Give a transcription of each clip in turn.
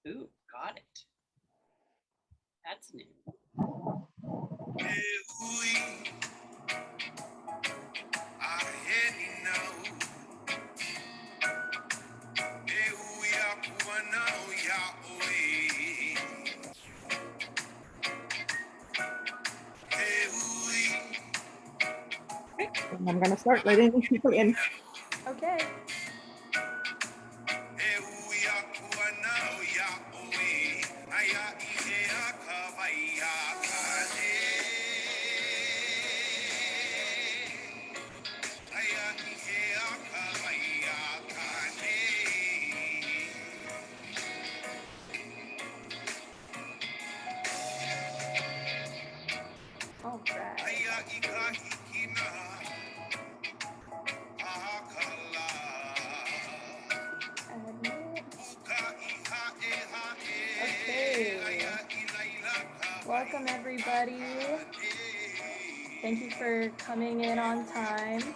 Ooh, got it. That's new. I'm going to start letting people in. Okay. All right. Okay. Welcome everybody. Thank you for coming in on time.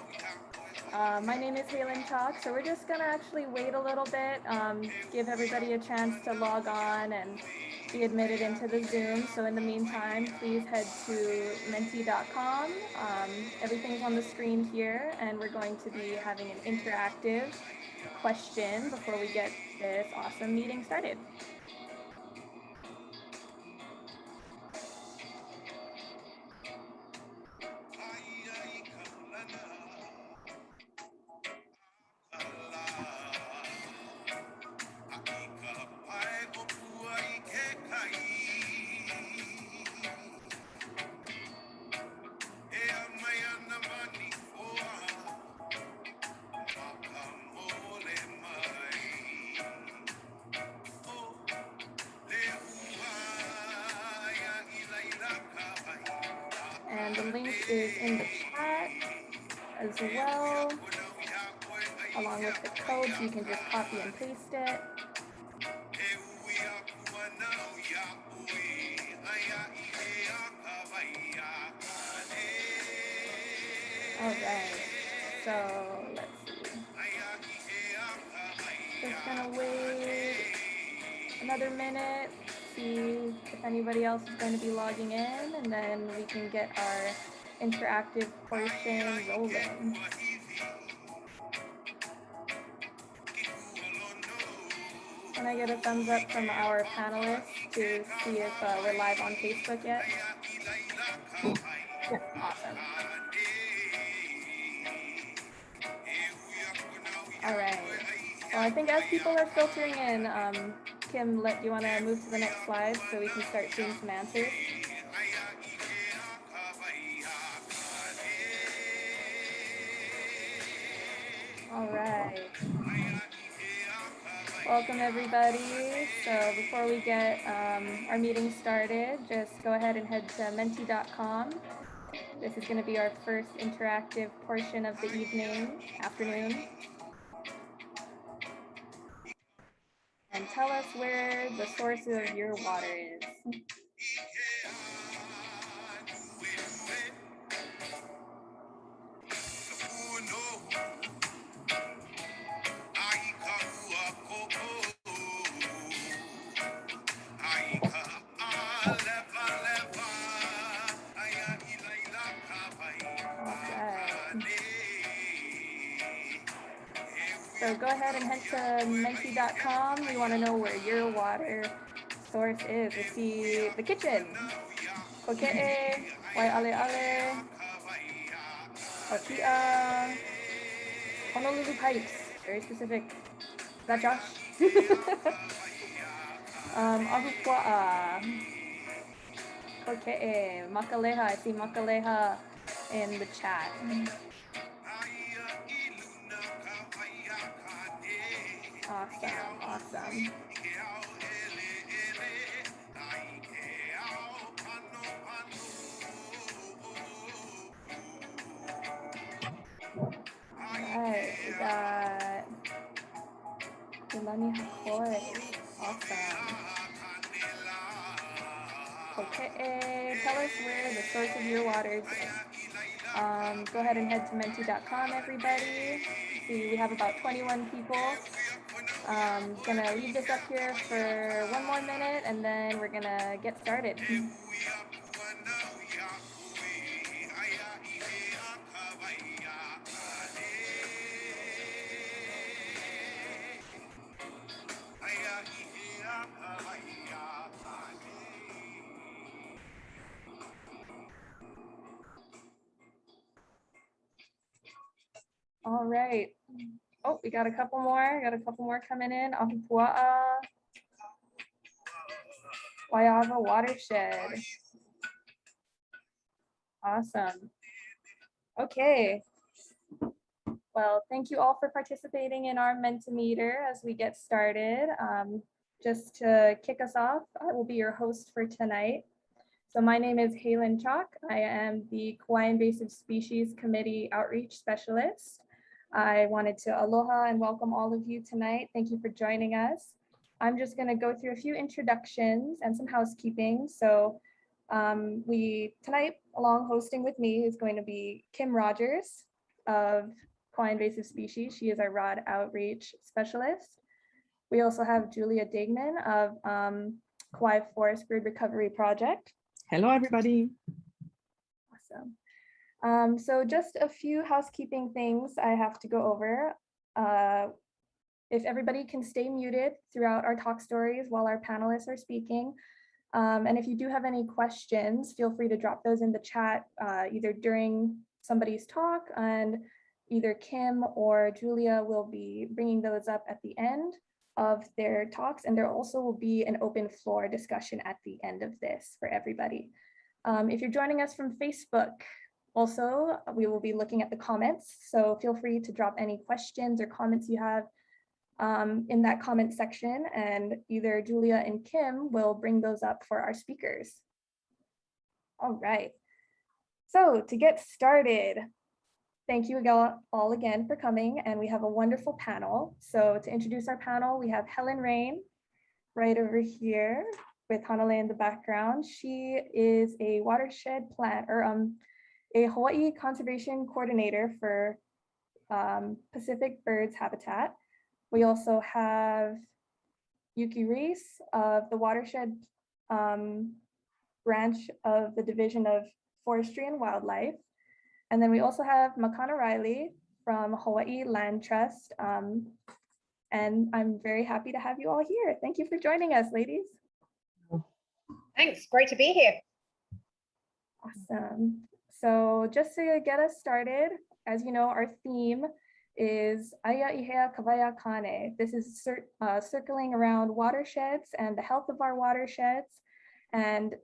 My name is Helen, so we're just gonna actually wait a little bit, give everybody a chance to log on and be admitted into the Zoom. So in the meantime, please head to menti.com. Everything's on the screen here, and we're going to be having an interactive question before we get this awesome meeting started. And the link is in the chat as well, along with the code, so you can just copy and paste it. All right, so let's see. Just gonna wait another minute, see if anybody else is going to be logging in, and then we can get our interactive portion rolling. Can I get a thumbs up from our panelists to see if we're live on Facebook yet? Yeah. Awesome. All right. Well, I think as people are filtering in, Kim, do you want to move to the next slide so we can start seeing some answers? All right. Welcome everybody. So before we get our meeting started, just go ahead and head to menti.com. This is going to be our first interactive portion of the afternoon. And tell us where the source of your water is. So go ahead and head to menti.com. We want to know where your water source is. We see the kitchen. Koke'e, wai'ale'ale, Oki'a, Honolulu pipes. Very specific. Is that Josh? Ahupua'a. Koke'e, Makaleha. I see Makaleha in the chat. Awesome. Alright, we got Kulani Hakoi. Awesome. Okay, tell us where the source of your water is. Go ahead and head to menti.com, everybody. See, we have about 21 people Gonna leave this up here for one more minute and then we're gonna get started. All right. Oh, we got a couple more. Got a couple more coming in. Ahupua'a, Waiava Watershed. Awesome. Okay. Well, thank you all for participating in our Mentimeter as we get started. Just to kick us off, I will be your host for tonight. So my name is Helen Chalk. I am the Kauai Invasive Species Committee Outreach Specialist. I wanted to aloha and welcome all of you tonight. Thank you for joining us. I'm just going to go through a few introductions and some housekeeping. So tonight, along hosting with me is going to be Kim Rogers of Kauai Invasive Species. She is our ROD Outreach Specialist. We also have Julia Dignan of Kauai Forest Bird Recovery Project. Hello, everybody. Awesome. So just a few housekeeping things I have to go over. If everybody can stay muted throughout our talk stories while our panelists are speaking. And if you do have any questions, feel free to drop those in the chat either during somebody's talk, and either Kim or Julia will be bringing those up at the end of their talks, and there also will be an open floor discussion at the end of this for everybody. If you're joining us from Facebook, also we will be looking at the comments, so feel free to drop any questions or comments you have in that comment section, and either Julia and Kim will bring those up for our speakers. All right, so to get started, thank you all again for coming, and we have a wonderful panel. So to introduce our panel, we have Helen Raine right over here with Hanale in the background. She is a watershed plant, or a Hawai'i conservation coordinator for Pacific Birds Habitat. We also have Yuki Reiss of the Watershed branch of the Division of Forestry and Wildlife. And then we also have Makana Reilly from Hawai'i Land Trust. And I'm very happy to have you all here. Thank you for joining us, ladies. Thanks, great to be here. Awesome. So just to get us started, as you know, our theme is Aia Ihea Kawaya Kāne. This is circling around watersheds and the health of our watersheds. And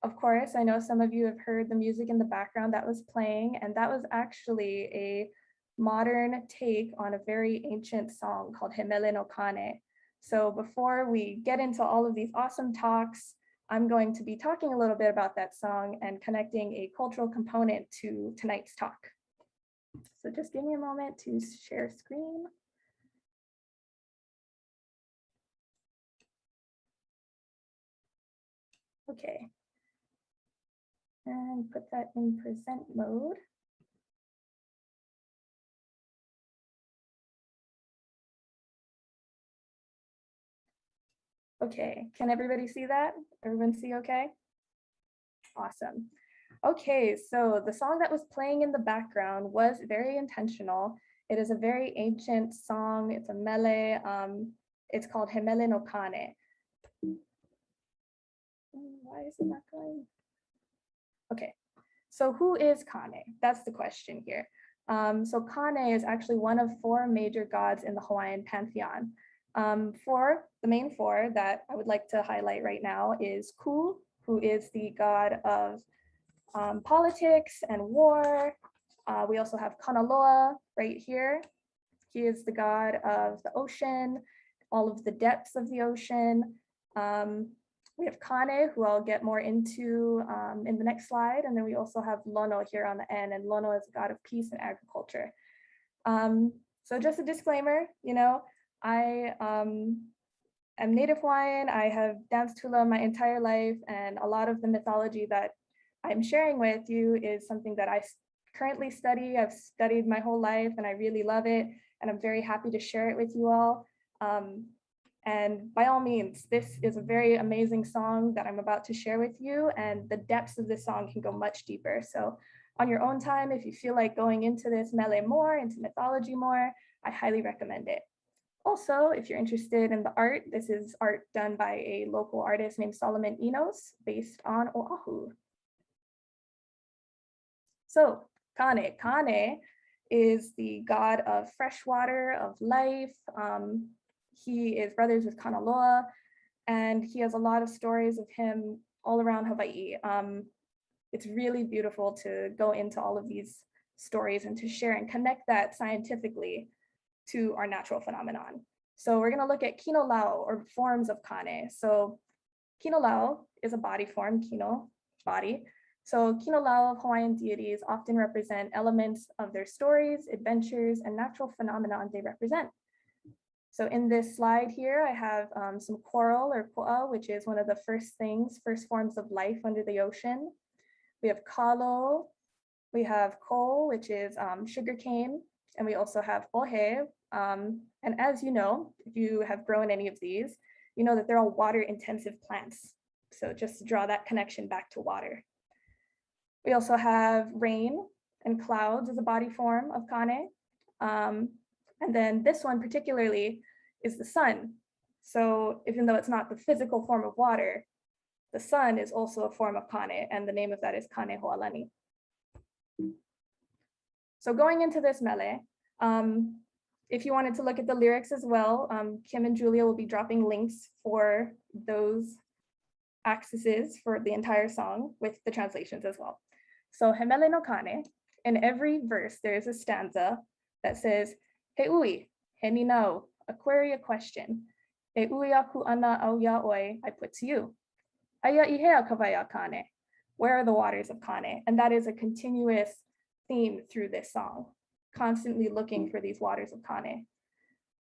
of course, I know some of you have heard the music in the background that was playing, and that was actually a modern take on a very ancient song called Hemele no Kāne. So before we get into all of these awesome talks, I'm going to be talking a little bit about that song and connecting a cultural component to tonight's talk. So just give me a moment to share screen. Okay. And put that in present mode. Okay, can everybody see that? Everyone see okay? Awesome. Okay, so the song that was playing in the background was very intentional. It is a very ancient song. It's a mele. It's called Hemele no Kāne. Why is it not going? Okay, so who is Kāne? That's the question here. So Kāne is actually one of 4 major gods in the Hawaiian pantheon. The main four that I would like to highlight right now is Ku, who is the god of politics and war. We also have Kanaloa right here. He is the god of the ocean, all of the depths of the ocean. We have Kāne, who I'll get more into in the next slide. And then we also have Lono here on the end, and Lono is a god of peace and agriculture. So just a disclaimer, you know, I am Native Hawaiian. I have danced hula my entire life, and a lot of the mythology that I'm sharing with you is something that I currently study. I've studied my whole life and I really love it, and I'm very happy to share it with you all. And by all means, this is a very amazing song that I'm about to share with you, and the depths of this song can go much deeper. So on your own time, if you feel like going into this mele more, into mythology more, I highly recommend it. Also, if you're interested in the art, this is art done by a local artist named Solomon Enos, based on Oahu. So Kāne. Kāne is the god of fresh water, of life. He is brothers with Kanaloa, and he has a lot of stories of him all around Hawaii. It's really beautiful to go into all of these stories and to share and connect that scientifically to our natural phenomenon. So we're gonna look at kino lau, or forms of Kāne. So kino lau is a body form, kino, body. So kino lau of Hawaiian deities often represent elements of their stories, adventures, and natural phenomenon they represent. So in this slide here, I have some coral or ko'a, which is one of the first forms of life under the ocean. We have kalo, we have ko, which is sugarcane, and we also have ohe. And as you know, if you have grown any of these, you know that they're all water intensive plants. So just to draw that connection back to water. We also have rain and clouds as a body form of Kāne. And then this one particularly is the sun. So even though it's not the physical form of water, the sun is also a form of Kāne, and the name of that is Kāne Ho'alani. So going into this mele, if you wanted to look at the lyrics as well, Kim and Julia will be dropping links for those axes for the entire song with the translations as well. So he mele no Kāne, in every verse there is a stanza that says, he ui, he ni nau, a query, a question. E ui aku ana au ya oi, I put to you. Aya ihea kawaya Kāne, where are the waters of Kāne? And that is a continuous theme through this song, constantly looking for these waters of Kāne.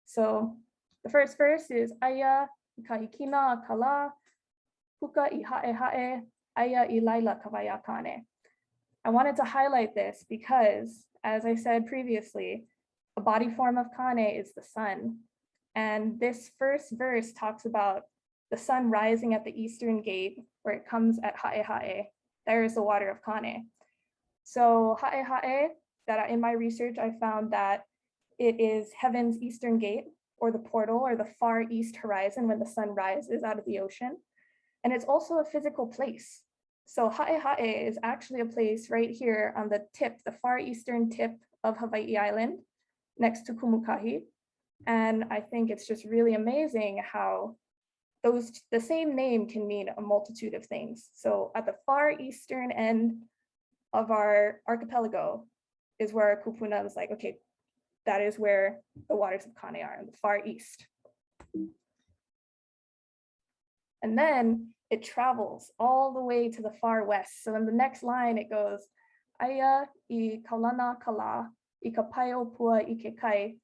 So the first verse is Aya ikahikina kala, puka I ha'e ha'e, aya I laila kawaya Kāne. I wanted to highlight this because, as I said previously, a body form of Kāne is the sun. And this first verse talks about the sun rising at the eastern gate where it comes at ha'e ha'e. There is the water of Kāne. So ha'e ha'e, that in my research, I found that it is heaven's eastern gate, or the portal, or the far east horizon when the sun rises out of the ocean. And it's also a physical place. So ha'e ha'e is actually a place right here on the tip, the far eastern tip of Hawaiʻi Island, next to Kumukahi. And I think it's just really amazing how the same name can mean a multitude of things. So at the far eastern end of our archipelago is where our kupuna was like, okay, that is where the waters of Kāne are, in the far east. And then it travels all the way to the far west. So in the next line, it goes, Aya I kaulana kala, I ka paio pua I ke kai,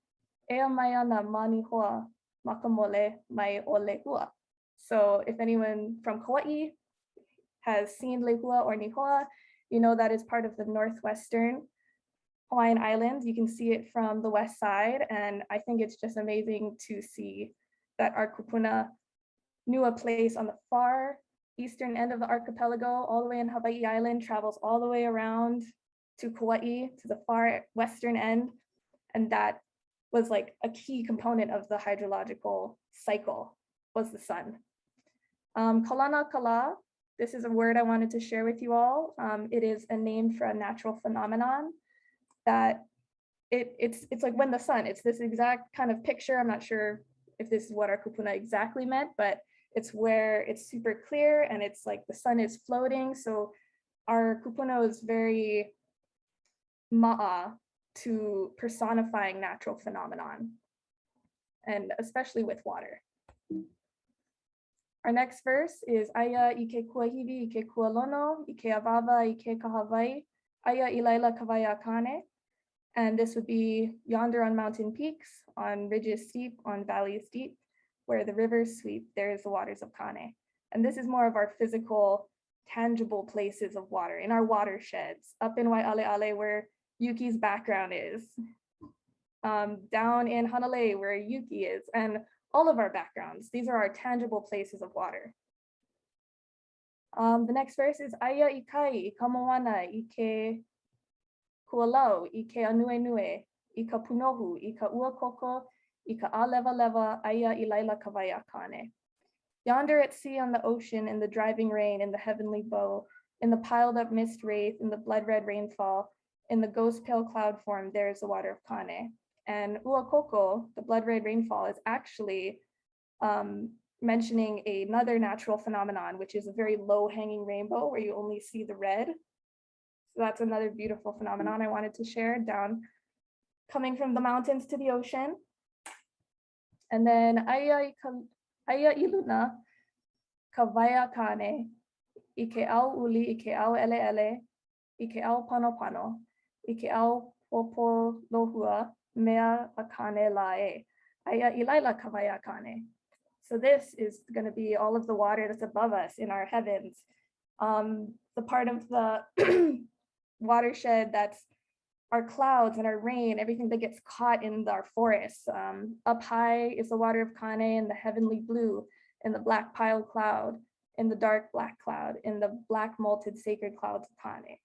ea maya na mani hoa, makamole mai o lehua. So if anyone from Kauai has seen lehua or nihua, you know that is part of the northwestern Hawaiian Islands. You can see it from the west side. And I think it's just amazing to see that our kupuna knew a place on the far eastern end of the archipelago, all the way in Hawaiʻi Island, travels all the way around to Kauai, to the far western end. And that was like a key component of the hydrological cycle, was the sun. Kaulana kala, this is a word I wanted to share with you all. It is a name for a natural phenomenon that it's like when the sun, it's this exact kind of picture. I'm not sure if this is what our kupuna exactly meant, but it's where it's super clear and it's like the sun is floating. So our kupuna is very ma'a to personifying natural phenomenon, and especially with water. Our next verse is Aya ike kuahiwi, ike kualono, ike avava, ike kahawai, Aya ilaila kawaya Kāne. And this would be yonder on mountain peaks, on ridges steep, on valleys deep, where the rivers sweep, there is the waters of Kāne. And this is more of our physical, tangible places of water, in our watersheds, up in Waialeale, where Yuki's background is, down in Hanalei, where Yuki is, and all of our backgrounds. These are our tangible places of water. The next verse is Aya ikai, ka moana, I ke kualau, I ke anue nue, I ka punohu, I ka ua koko, I ka a leva leva, Aya ilaila kawaya Kāne. Yonder at sea on the ocean, in the driving rain, in the heavenly bow, in the piled up mist wraith, in the blood red rainfall, in the ghost pale cloud form, there is the water of Kāne. And ua koko, the blood red rainfall, is actually mentioning another natural phenomenon, which is a very low hanging rainbow where you only see the red. So that's another beautiful phenomenon I wanted to share down, coming from the mountains to the ocean. And then Aya iluna, kawaya Kāne, I ke au uli, I ke au ele ele, I ke au pano pano, I ke au popo lohua, mea a Kāne lae, Aya ilaila kawaya Kāne. So this is going to be all of the water that's above us in our heavens. The part of the watershed that's our clouds and our rain, everything that gets caught in our forests. Up high is the water of Kāne in the heavenly blue, in the black piled cloud, in the dark black cloud, in the black molted sacred clouds of Kāne,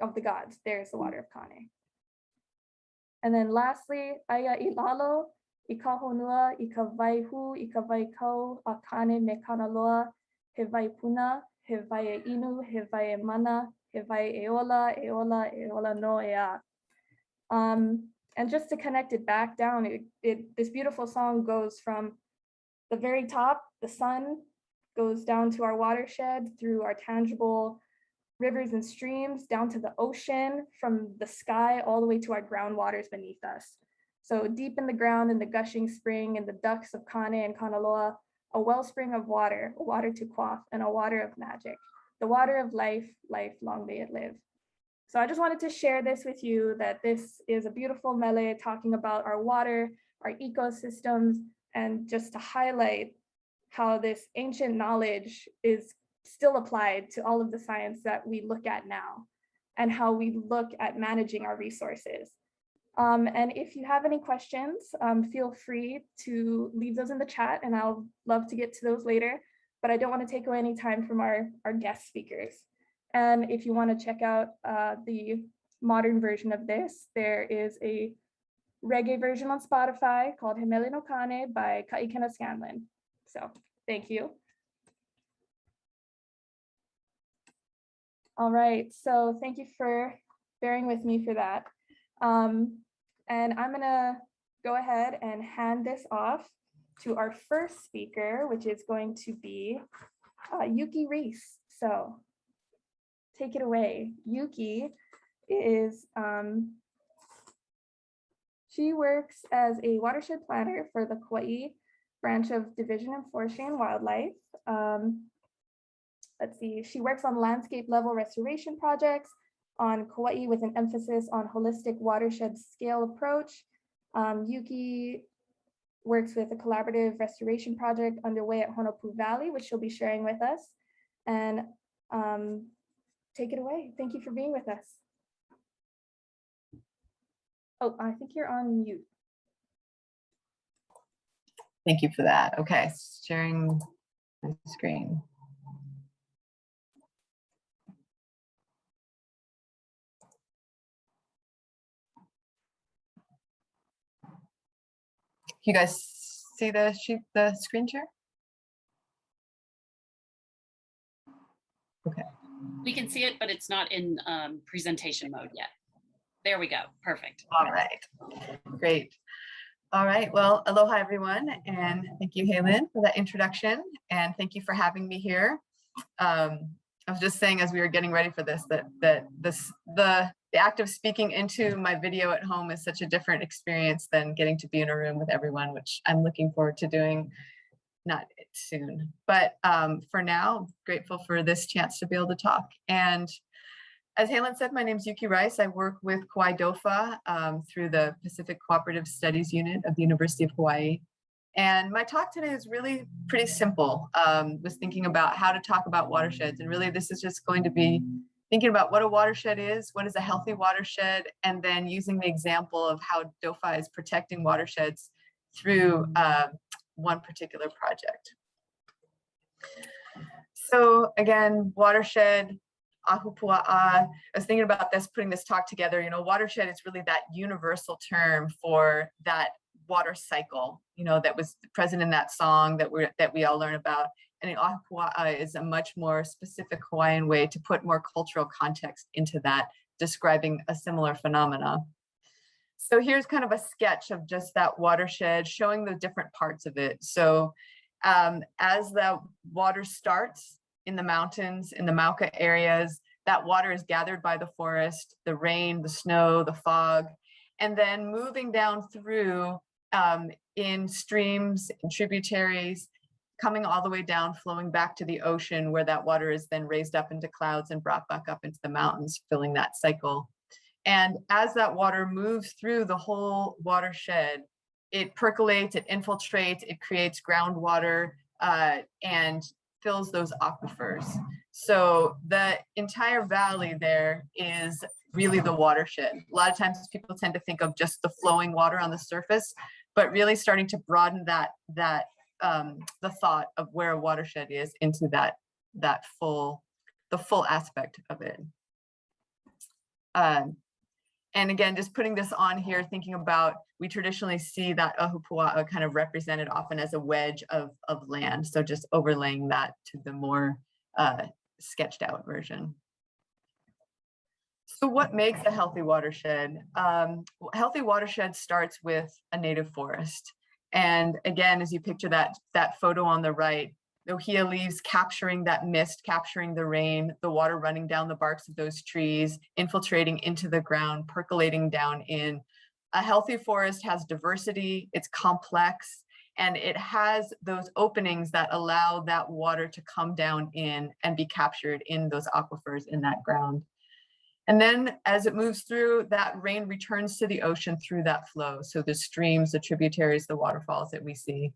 of the gods. There's the water of Kāne. And then lastly, Aya ilalo, I ka honua, I ka waihu, I ka waikau, a Kāne me kanaloa, he waipuna, he wae inu, he wae mana, he wae eola, eola, eola no ea. And just to connect it back down, this beautiful song goes from the very top, the sun, goes down to our watershed, through our tangible rivers and streams, down to the ocean, from the sky all the way to our groundwaters beneath us. So deep in the ground, in the gushing spring, in the ducts of Kāne and Kanaloa, a wellspring of water, a water to quaff, and a water of magic, the water of life, life long may it live. So I just wanted to share this with you, that this is a beautiful mele talking about our water, our ecosystems, and just to highlight how this ancient knowledge is still applied to all of the science that we look at now, and how we look at managing our resources. And if you have any questions, feel free to leave those in the chat, and I'll love to get to those later, but I don't want to take away any time from our guest speakers. And if you want to check out the modern version of this, there is a reggae version on Spotify called Himele no Kāne by Kaikena Scanlon. So thank you. All right, so thank you for bearing with me for that. And I'm gonna go ahead and hand this off to our first speaker, which is going to be Yuki Reiss. So take it away. Yuki is, she works as a watershed planner for the Kauai branch of Division of Forestry and Wildlife. Let's see, she works on landscape level restoration projects on Kauai with an emphasis on holistic watershed scale approach. Yuki works with a collaborative restoration project underway at Honopu Valley, which she'll be sharing with us. And take it away. Thank you for being with us. Oh, I think you're on mute. Thank you for that. Okay, sharing my screen. You guys see the screen share? Okay. We can see it, but it's not in presentation mode yet. There we go. Perfect. All right. Great. All right. Well, aloha, everyone. And thank you, Helen, for that introduction. And thank you for having me here. I was just saying as we were getting ready for this, that the act of speaking into my video at home is such a different experience than getting to be in a room with everyone, which I'm looking forward to doing, not soon. But for now, grateful for this chance to be able to talk. And as Helen said, my name is Yuki Reiss. I work with Kauai DOFAW through the Pacific Cooperative Studies Unit of the University of Hawaii. And my talk today is really pretty simple. Was thinking about how to talk about watersheds. And really this is just going to be thinking about what a watershed is, what is a healthy watershed, and then using the example of how DOFAW is protecting watersheds through one particular project. So again, watershed, ahupua'a. I was thinking about this, putting this talk together. You know, watershed is really that universal term for that water cycle, you know, that was present in that song that we all learn about. And ahupua'a is a much more specific Hawaiian way to put more cultural context into that, describing a similar phenomena. So here's kind of a sketch of just that watershed, showing the different parts of it. So as the water starts in the mountains, in the Mauka areas, that water is gathered by the forest, the rain, the snow, the fog, and then moving down through in streams and tributaries, coming all the way down, flowing back to the ocean, where that water is then raised up into clouds and brought back up into the mountains, filling that cycle. And as that water moves through the whole watershed, it percolates, it infiltrates, it creates groundwater and fills those aquifers. So the entire valley there is really the watershed. A lot of times people tend to think of just the flowing water on the surface, but really starting to broaden the thought of where a watershed is into the full aspect of it. And again, just putting this on here, thinking about, we traditionally see that ahupua'a kind of represented often as a wedge of land. So just overlaying that to the more sketched out version. So what makes a healthy watershed? Healthy watershed starts with a native forest. And again, as you picture that photo on the right, the ohia leaves capturing that mist, capturing the rain, the water running down the barks of those trees, infiltrating into the ground, percolating down in. A healthy forest has diversity, it's complex, and it has those openings that allow that water to come down in and be captured in those aquifers in that ground. And then as it moves through, that rain returns to the ocean through that flow. So the streams, the tributaries, the waterfalls that we see.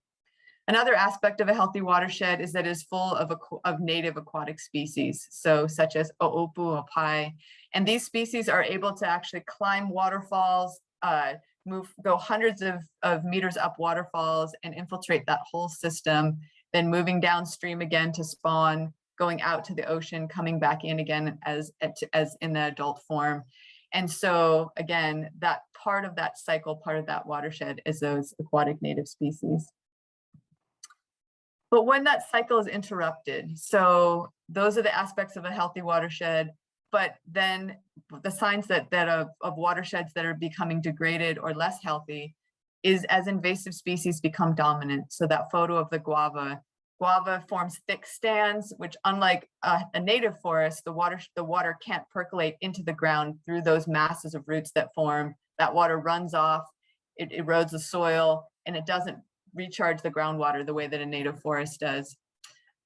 Another aspect of a healthy watershed is that it is full of native aquatic species, so such as o'opu, opai, and these species are able to actually climb waterfalls, go hundreds of meters up waterfalls and infiltrate that whole system, then moving downstream again to spawn, going out to the ocean, coming back in again as in the adult form. And so again, that part of that cycle, part of that watershed is those aquatic native species. But when that cycle is interrupted, so those are the aspects of a healthy watershed, but then the signs of watersheds that are becoming degraded or less healthy is as invasive species become dominant. So that photo of the guava forms thick stands, which unlike a native forest, the water can't percolate into the ground through those masses of roots that form. That water runs off, it erodes the soil, and it doesn't recharge the groundwater the way that a native forest does.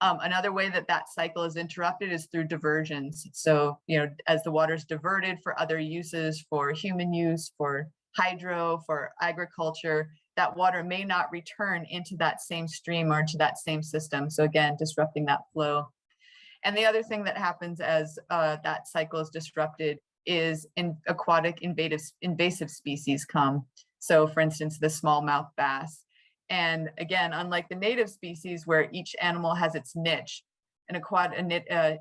Another way that cycle is interrupted is through diversions. So, you know, as the water is diverted for other uses, for human use, for hydro, for agriculture, that water may not return into that same stream or into that same system. So again, disrupting that flow. And the other thing that happens as that cycle is disrupted is aquatic invasive species come. So for instance, the smallmouth bass. And again, unlike the native species where each animal has its niche, an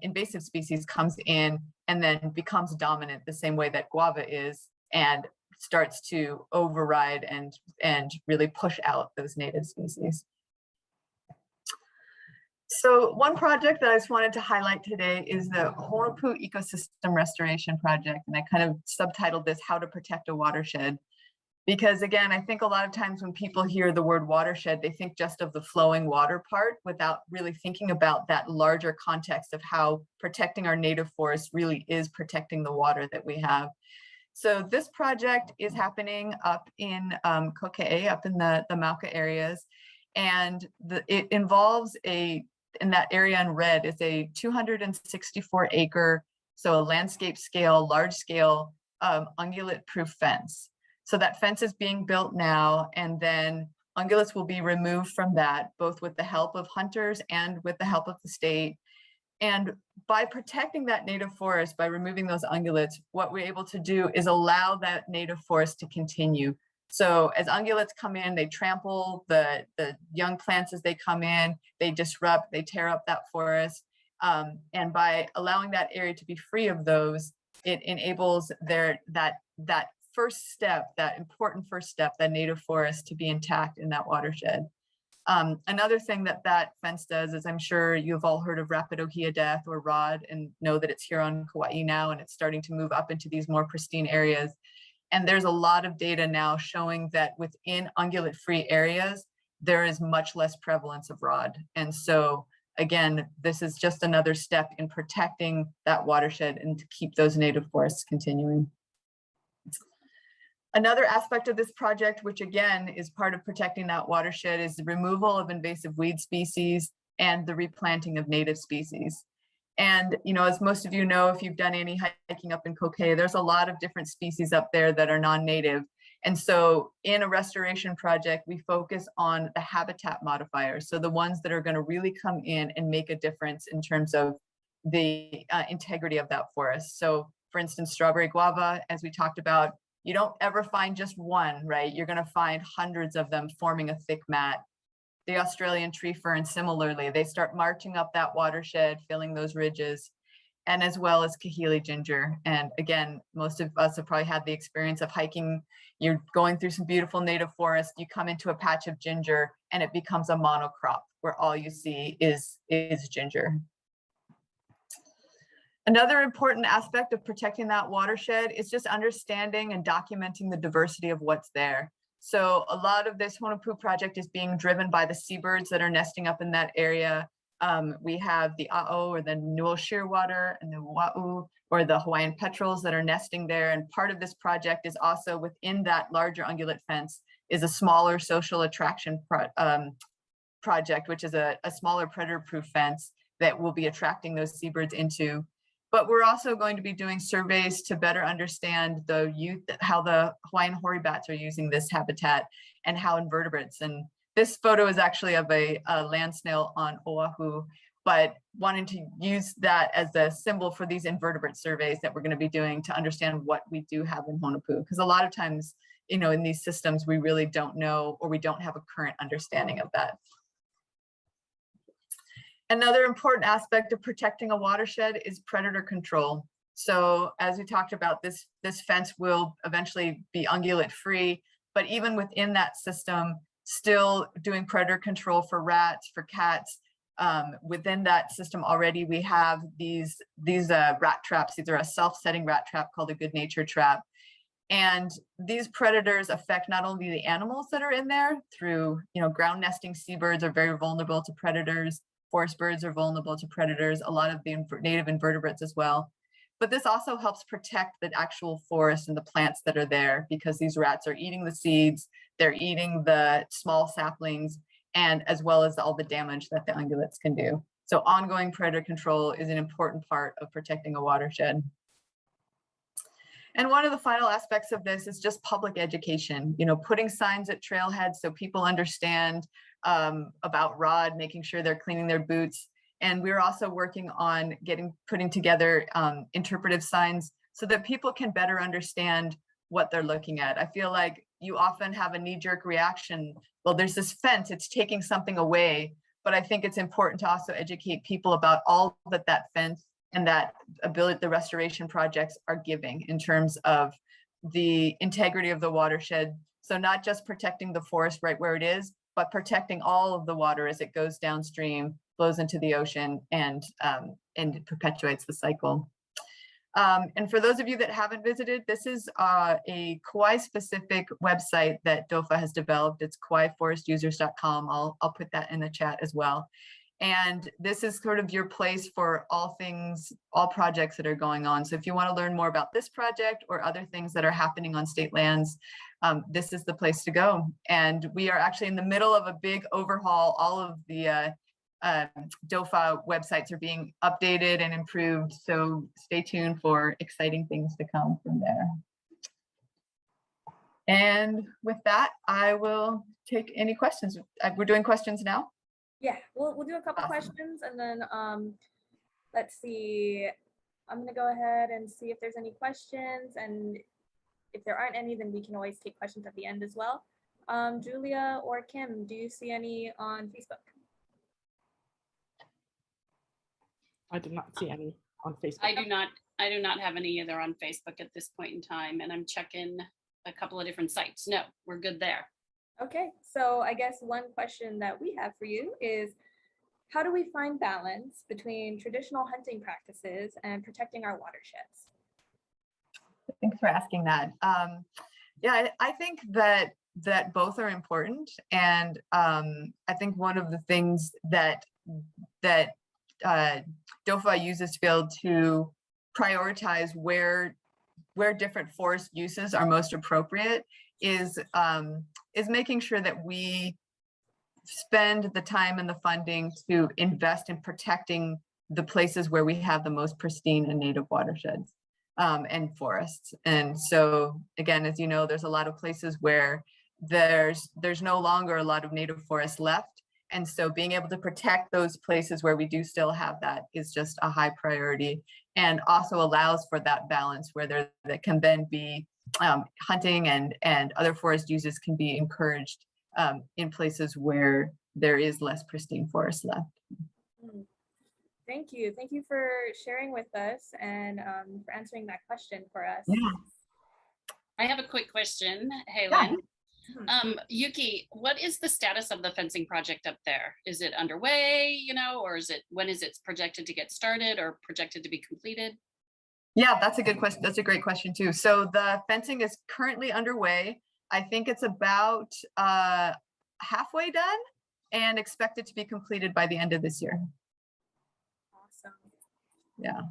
invasive species comes in and then becomes dominant the same way that guava is, and starts to override and really push out those native species. So one project that I just wanted to highlight today is the Honopu Ecosystem Restoration Project. And I kind of subtitled this, How to Protect a Watershed. Because again, I think a lot of times when people hear the word watershed, they think just of the flowing water part without really thinking about that larger context of how protecting our native forests really is protecting the water that we have. So this project is happening up in Kokee, up in the Mauka areas. And it involves in that area in red, it's a 264 acre, so a landscape scale, large scale ungulate proof fence. So that fence is being built now, and then ungulates will be removed from that, both with the help of hunters and with the help of the state. And by protecting that native forest, by removing those ungulates, what we're able to do is allow that native forest to continue. So as ungulates come in, they trample the young plants as they come in, they disrupt, they tear up that forest. And by allowing that area to be free of those, it enables that first step, that important first step, that native forest to be intact in that watershed. Another thing that fence does is, I'm sure you've all heard of rapid ohia death or ROD, and know that it's here on Kauai now, and it's starting to move up into these more pristine areas. And there's a lot of data now showing that within ungulate-free areas, there is much less prevalence of ROD. And so again, this is just another step in protecting that watershed and to keep those native forests continuing. Another aspect of this project, which again is part of protecting that watershed, is the removal of invasive weed species and the replanting of native species. And, you know, as most of you know, if you've done any hiking up in Kauai, there's a lot of different species up there that are non-native. And so in a restoration project, we focus on the habitat modifiers. So the ones that are going to really come in and make a difference in terms of the integrity of that forest. So for instance, strawberry guava, as we talked about, you don't ever find just one, right? You're going to find hundreds of them forming a thick mat. The Australian tree fern, similarly, they start marching up that watershed, filling those ridges, and as well as kahili ginger. And again, most of us have probably had the experience of hiking. You're going through some beautiful native forest, you come into a patch of ginger, and it becomes a monocrop where all you see is ginger. Another important aspect of protecting that watershed is just understanding and documenting the diversity of what's there. So a lot of this Honopu project is being driven by the seabirds that are nesting up in that area. We have the ʻāʻo, or the newel shearwater, and the wa'u, or the Hawaiian petrels that are nesting there. And part of this project is also within that larger ungulate fence is a smaller social attraction project, which is a smaller predator-proof fence that will be attracting those seabirds into. But we're also going to be doing surveys to better understand how the Hawaiian hoary bats are using this habitat, and how invertebrates. And this photo is actually of a land snail on Oahu, but wanting to use that as a symbol for these invertebrate surveys that we're going to be doing to understand what we do have in Honopu. Because a lot of times, you know, in these systems, we really don't know, or we don't have a current understanding of that. Another important aspect of protecting a watershed is predator control. So as we talked about, this fence will eventually be ungulate free, but even within that system, still doing predator control for rats, for cats. Within that system already, we have these rat traps. These are a self-setting rat trap called a good nature trap. And these predators affect not only the animals that are in there through, you know, ground nesting seabirds are very vulnerable to predators. Forest birds are vulnerable to predators, a lot of the native invertebrates as well. But this also helps protect the actual forest and the plants that are there, because these rats are eating the seeds, they're eating the small saplings, and as well as all the damage that the ungulates can do. So ongoing predator control is an important part of protecting a watershed. And one of the final aspects of this is just public education, you know, putting signs at trailheads so people understand about ROD, making sure they're cleaning their boots. And we're also working on putting together interpretive signs so that people can better understand what they're looking at. I feel like you often have a knee-jerk reaction. Well, there's this fence, it's taking something away. But I think it's important to also educate people about all that fence and that ability, the restoration projects are giving in terms of the integrity of the watershed. So not just protecting the forest right where it is, but protecting all of the water as it goes downstream, flows into the ocean, and it perpetuates the cycle. And for those of you that haven't visited, this is a Kauai-specific website that DOFAW has developed. It's KauaiForestUsers.com. I'll put that in the chat as well. And this is sort of your place for all projects that are going on. So if you want to learn more about this project or other things that are happening on state lands, this is the place to go. And we are actually in the middle of a big overhaul. All of the DOFAW websites are being updated and improved. So stay tuned for exciting things to come from there. And with that, I will take any questions. We're doing questions now. Yeah, we'll do a couple Awesome. questions, and then let's see. I'm gonna go ahead and see if there's any questions, and if there aren't any, then we can always take questions at the end as well. Julia or Kim, do you see any on Facebook? I did not see any on Facebook. I do not have any either on Facebook at this point in time, and I'm checking a couple of different sites. No, we're good there. Okay, so I guess one question that we have for you is, how do we find balance between traditional hunting practices and protecting our watersheds? Thanks for asking that. Yeah, I think that both are important, and I think one of the things that DOFAW uses to be able to prioritize where different forest uses are most appropriate is making sure that we spend the time and the funding to invest in protecting the places where we have the most pristine and native watersheds and forests. And so again, as you know, there's a lot of places where there's no longer a lot of native forest left. And so being able to protect those places where we do still have that is just a high priority, and also allows for that balance where there that can then be hunting and other forest uses can be encouraged in places where there is less pristine forest left. Thank you. Thank you for sharing with us and for answering that question for us. Yeah. I have a quick question, Helen. Yeah. Yuki, what is the status of the fencing project up there? Is it underway, or when is it projected to get started or projected to be completed? Yeah, that's a good question. That's a great question too. So the fencing is currently underway. I think it's about halfway done and expected to be completed by the end of this year. Awesome. Yeah.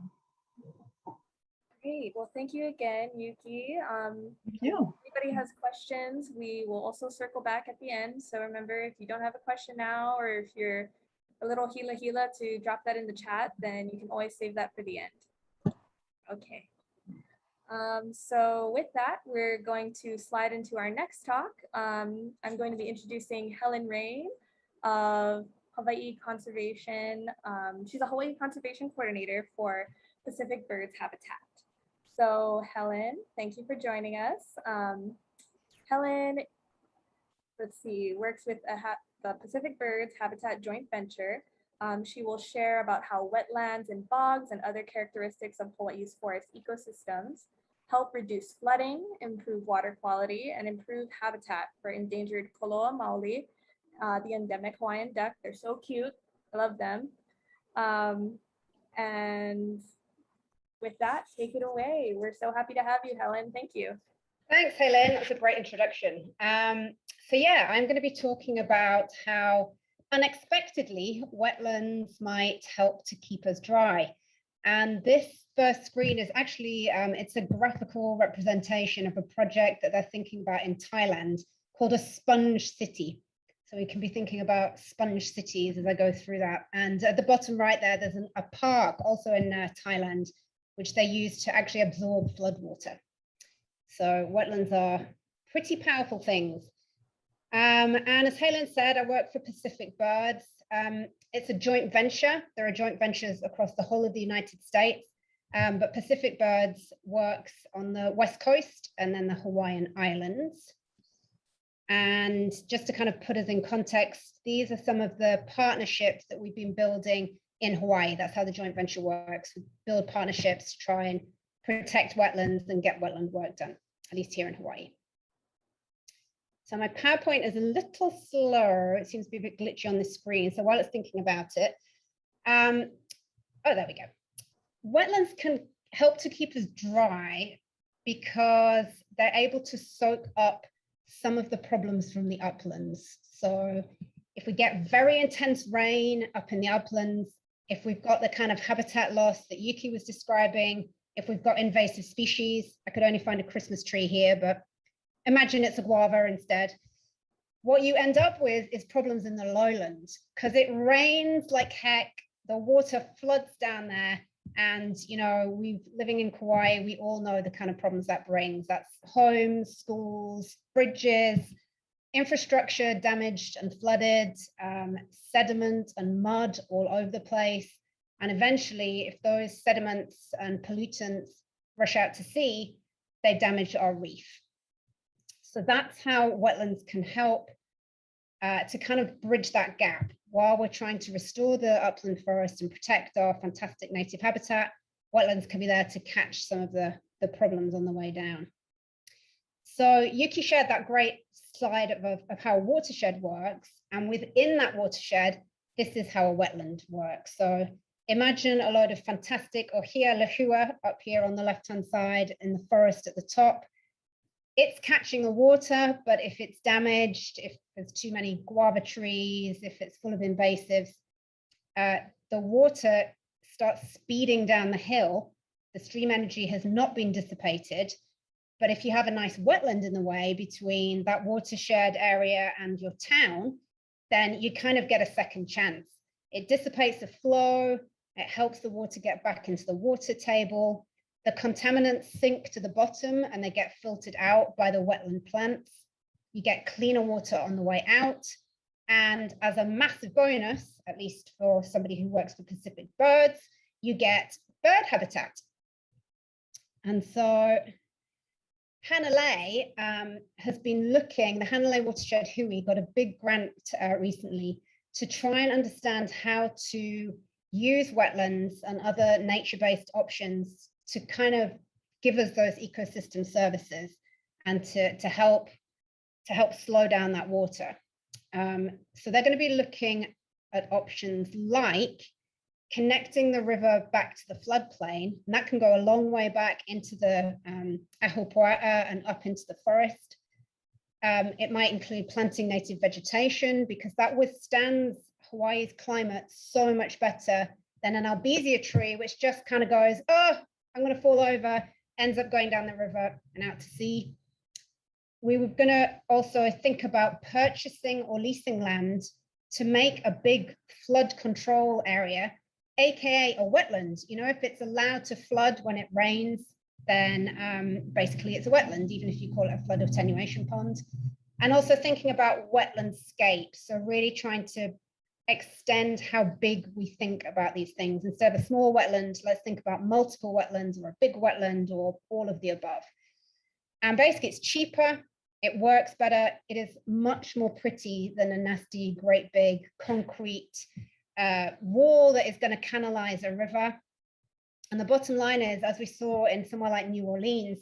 Great. Well, thank you again, Yuki. Thank you. If anybody has questions, we will also circle back at the end. So remember, if you don't have a question now, or if you're a little hila to drop that in the chat, then you can always save that for the end. Okay. So with that, we're going to slide into our next talk. I'm going to be introducing Helen Raine of Hawaiʻi Conservation. She's a Hawaiʻi Conservation Coordinator for Pacific Birds Habitat. So Helen, thank you for joining us. Helen, let's see, works with the Pacific Birds Habitat joint venture. She will share about how wetlands and bogs and other characteristics of Hawaii's forest ecosystems help reduce flooding, improve water quality, and improve habitat for endangered koloa maoli, the endemic Hawaiian duck. They're so cute. I love them. And with that, take it away. We're so happy to have you, Helen. Thank you. Thanks, Helen. That was a great introduction. So yeah, I'm going to be talking about how unexpectedly wetlands might help to keep us dry. And this first screen is actually, it's a graphical representation of a project that they're thinking about in Thailand called a sponge city. So we can be thinking about sponge cities as I go through that. And at the bottom right there, there's a park also in Thailand, which they use to actually absorb floodwater. So wetlands are pretty powerful things. And as Helen said, I work for Pacific Birds. It's a joint venture. There are joint ventures across the whole of the United States, but Pacific Birds works on the West Coast and then the Hawaiian Islands. And just to kind of put us in context, these are some of the partnerships that we've been building in Hawaii. That's how the joint venture works. We build partnerships to try and protect wetlands and get wetland work done, at least here in Hawaii. So my PowerPoint is a little slow. It seems to be a bit glitchy on the screen. So while it's thinking about it, oh, there we go. Wetlands can help to keep us dry because they're able to soak up some of the problems from the uplands. So if we get very intense rain up in the uplands, if we've got the kind of habitat loss that Yuki was describing, if we've got invasive species, I could only find a Christmas tree here, but imagine it's a guava instead. What you end up with is problems in the lowlands because it rains like heck, the water floods down there. And, you know, living in Kauai, we all know the kind of problems that brings. That's homes, schools, bridges, infrastructure damaged and flooded, sediment and mud all over the place. And eventually, if those sediments and pollutants rush out to sea, they damage our reef. So that's how wetlands can help to kind of bridge that gap. While we're trying to restore the upland forest and protect our fantastic native habitat, wetlands can be there to catch some of the problems on the way down. So Yuki shared that great slide of how a watershed works. And within that watershed, this is how a wetland works. So imagine a load of fantastic ohia lehua up here on the left-hand side in the forest at the top. It's catching the water, but if it's damaged, if there's too many guava trees, if it's full of invasives, the water starts speeding down the hill. The stream energy has not been dissipated. But if you have a nice wetland in the way between that watershed area and your town, then you kind of get a second chance. It dissipates the flow, it helps the water get back into the water table. The contaminants sink to the bottom and they get filtered out by the wetland plants. You get cleaner water on the way out. And as a massive bonus, at least for somebody who works for Pacific birds, you get bird habitat. And so Hanalei has been looking, the Hanalei Watershed Hui got a big grant recently to try and understand how to use wetlands and other nature-based options to kind of give us those ecosystem services and to help slow down that water. So they're going to be looking at options like connecting the river back to the floodplain, and that can go a long way back into the ahupua'a and up into the forest. It might include planting native vegetation because that withstands Hawaii's climate so much better than an albizia tree, which just kind of goes, oh, I'm going to fall over, ends up going down the river and out to sea. We were going to also think about purchasing or leasing land to make a big flood control area, AKA a wetland. You know, if it's allowed to flood when it rains, then basically it's a wetland, even if you call it a flood attenuation pond. And also thinking about wetland scapes. So really trying to extend how big we think about these things. Instead of a small wetland, let's think about multiple wetlands or a big wetland or all of the above. And basically it's cheaper, it works better, it is much more pretty than a nasty, great big concrete wall that is going to canalize a river. And the bottom line is, as we saw in somewhere like New Orleans,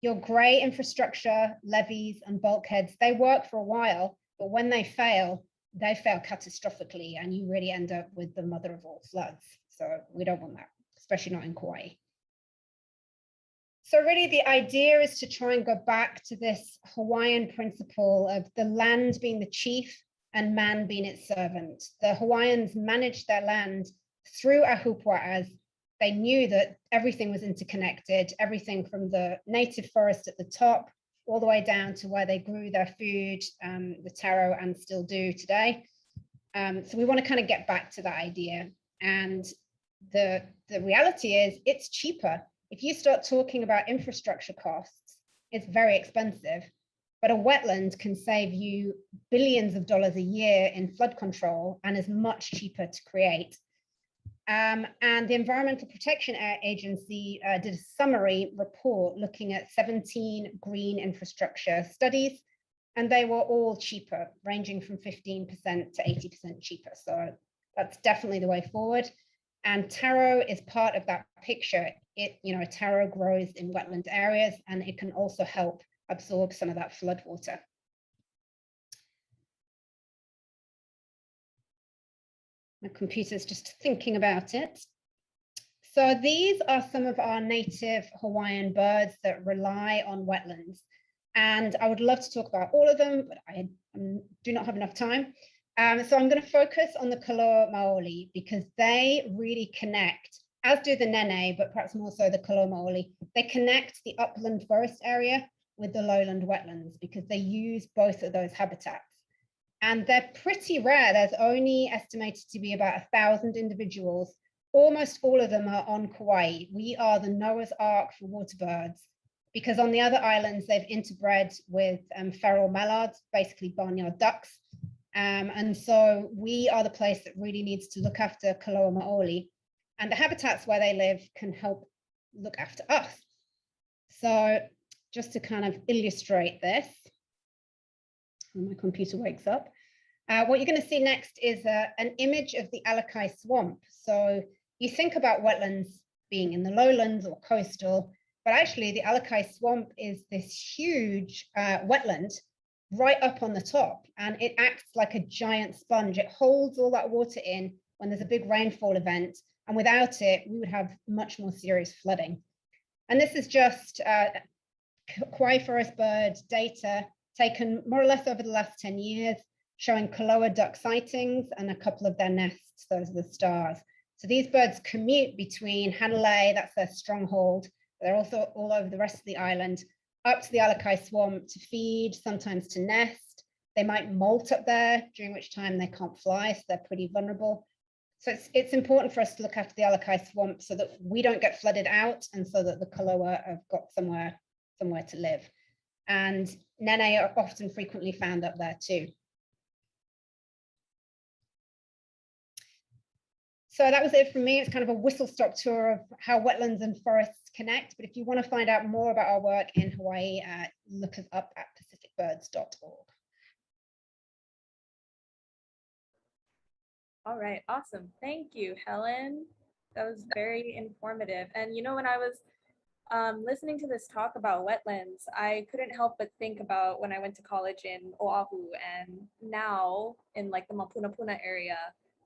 your great infrastructure, levees and bulkheads, they work for a while, but when they fail catastrophically, and you really end up with the mother of all floods. So we don't want that, especially not in Kauai. So really the idea is to try and go back to this Hawaiian principle of the land being the chief and man being its servant. The Hawaiians managed their land through ahupua'as. They knew that everything was interconnected, everything from the native forest at the top, all the way down to where they grew their food, the taro, and still do today. So we want to kind of get back to that idea. And the reality is it's cheaper. If you start talking about infrastructure costs, it's very expensive, but a wetland can save you billions of dollars a year in flood control and is much cheaper to create. And the Environmental Protection Agency did a summary report looking at 17 green infrastructure studies, and they were all cheaper, ranging from 15% to 80% cheaper. So that's definitely the way forward. And taro is part of that picture. Taro grows in wetland areas, and it can also help absorb some of that flood water. My computer's just thinking about it. So these are some of our native Hawaiian birds that rely on wetlands. And I would love to talk about all of them, but I do not have enough time. So I'm going to focus on the koloa maoli because they really connect, as do the nene, but perhaps more so the koloa maoli. They connect the upland forest area with the lowland wetlands because they use both of those habitats. And they're pretty rare. There's only estimated to be about 1,000 individuals. Almost all of them are on Kauai. We are the Noah's Ark for waterbirds because on the other islands, they've interbred with feral mallards, basically barnyard ducks. And so we are the place that really needs to look after koloa maoli. And the habitats where they live can help look after us. So just to kind of illustrate this. When my computer wakes up. What you're going to see next is an image of the Alakai Swamp. So you think about wetlands being in the lowlands or coastal, but actually the Alakai Swamp is this huge wetland right up on the top, and it acts like a giant sponge. It holds all that water in when there's a big rainfall event, and without it, we would have much more serious flooding. And this is just Kauai forest bird data taken more or less over the last 10 years, showing Koloa duck sightings and a couple of their nests. Those are the stars. So these birds commute between Hanalei, that's their stronghold. They're also all over the rest of the island, up to the Alakai Swamp to feed, sometimes to nest. They might molt up there, during which time they can't fly, so they're pretty vulnerable. So it's important for us to look after the Alakai Swamp so that we don't get flooded out, and so that the Koloa have got somewhere to live. And nene are often frequently found up there too. So that was it from me. It's kind of a whistle-stop tour of how wetlands and forests connect. But if you want to find out more about our work in Hawaii, look us up at pacificbirds.org. All right, awesome. Thank you, Helen. That was very informative. And you know, when I was listening to this talk about wetlands, I couldn't help but think about when I went to college in Oahu, and now in like the Mapunapuna area,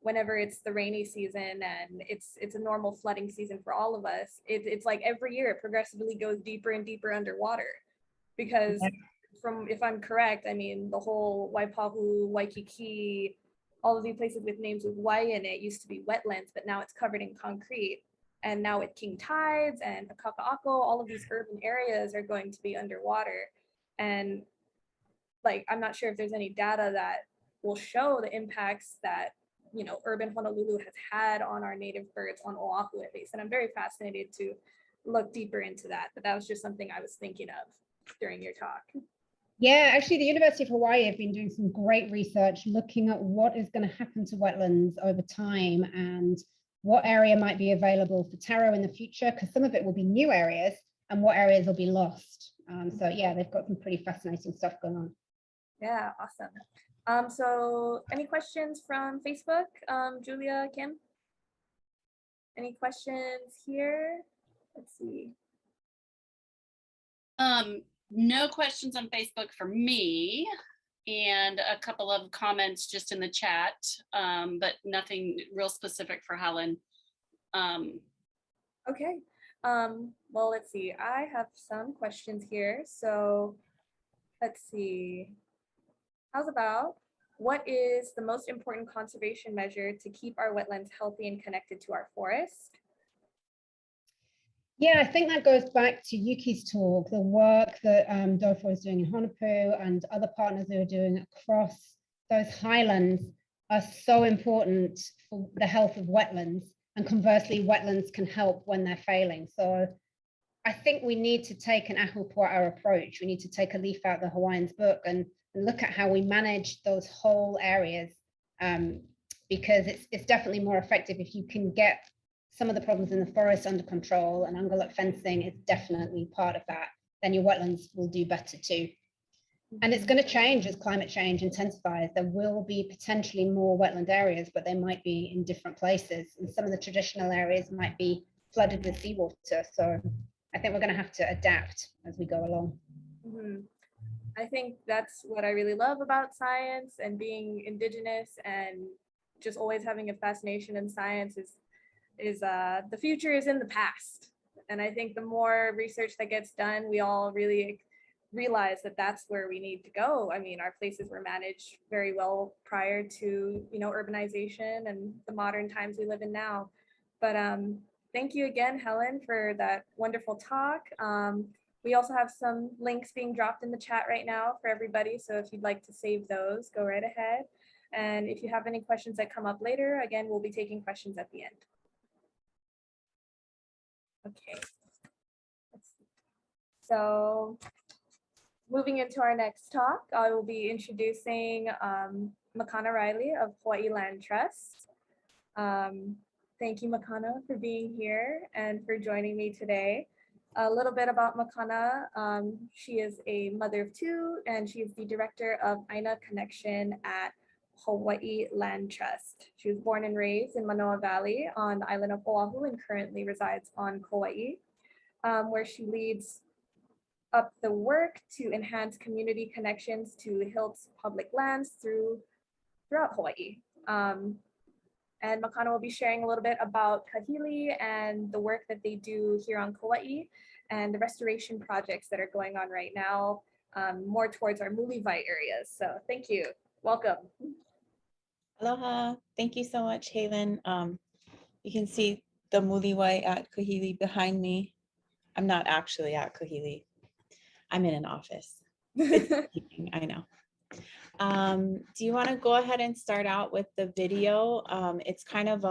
whenever it's the rainy season and it's a normal flooding season for all of us, it's like every year it progressively goes deeper and deeper underwater. Because from, if I'm correct, I mean, the whole Waipahu, Waikiki, all of these places with names with Y in it used to be wetlands, but now it's covered in concrete. And now with king tides and Kaka'ako, all of these urban areas are going to be underwater. And like, I'm not sure if there's any data that will show the impacts that, you know, urban Honolulu has had on our native birds on Oahu at least. And I'm very fascinated to look deeper into that. But that was just something I was thinking of during your talk. Yeah, actually, the University of Hawaii have been doing some great research looking at what is going to happen to wetlands over time and what area might be available for taro in the future, because some of it will be new areas and what areas will be lost. So yeah, they've got some pretty fascinating stuff going on. Yeah, awesome. So any questions from Facebook? Julia, Kim? Any questions here? Let's see. No questions on Facebook for me, and a couple of comments just in the chat, but nothing real specific for Helen. Okay. Well, let's see. I have some questions here. So let's see. How's about, what is the most important conservation measure to keep our wetlands healthy and connected to our forest? Yeah, I think that goes back to Yuki's talk, the work that DOFAW is doing in Honopu and other partners who are doing across those highlands are so important for the health of wetlands. And conversely, wetlands can help when they're failing. So I think we need to take an ahupua'a approach. We need to take a leaf out of the Hawaiian's book and look at how we manage those whole areas, because it's definitely more effective if you can get some of the problems in the forest under control, and ungulate fencing is definitely part of that. Then your wetlands will do better too. And it's going to change as climate change intensifies. There will be potentially more wetland areas, but they might be in different places. And some of the traditional areas might be flooded with seawater. So I think we're going to have to adapt as we go along. Mm-hmm. I think that's what I really love about science and being Indigenous, and just always having a fascination in science is the future is in the past. And I think the more research that gets done, we all really realize that that's where we need to go. I mean, our places were managed very well prior to, you know, urbanization and the modern times we live in now. But thank you again, Helen, for that wonderful talk. We also have some links being dropped in the chat right now for everybody. So if you'd like to save those, go right ahead. And if you have any questions that come up later, again, we'll be taking questions at the end. Okay. So moving into our next talk, I will be introducing Makana Reilly of Hawaiʻi Land Trust. Thank you, Makana, for being here and for joining me today. A little bit about Makana. She is a mother of two, and she is the director of ʻāina Connection at Hawaiʻi Land Trust. She was born and raised in Manoa Valley on the island of Oahu and currently resides on Kauai, where she leads up the work to enhance community connections to Hilt's public lands throughout Hawaii. And Makana will be sharing a little bit about kahili and the work that they do here on Kauai and the restoration projects that are going on right now, more towards our Mulivai areas. So thank you. Welcome. Aloha. Thank you so much, Helen. You can see the Mulivai at Kahili behind me. I'm not actually at Kahili. I'm in an office. It's evening, I know. Do you want to go ahead and start out with the video? It's kind of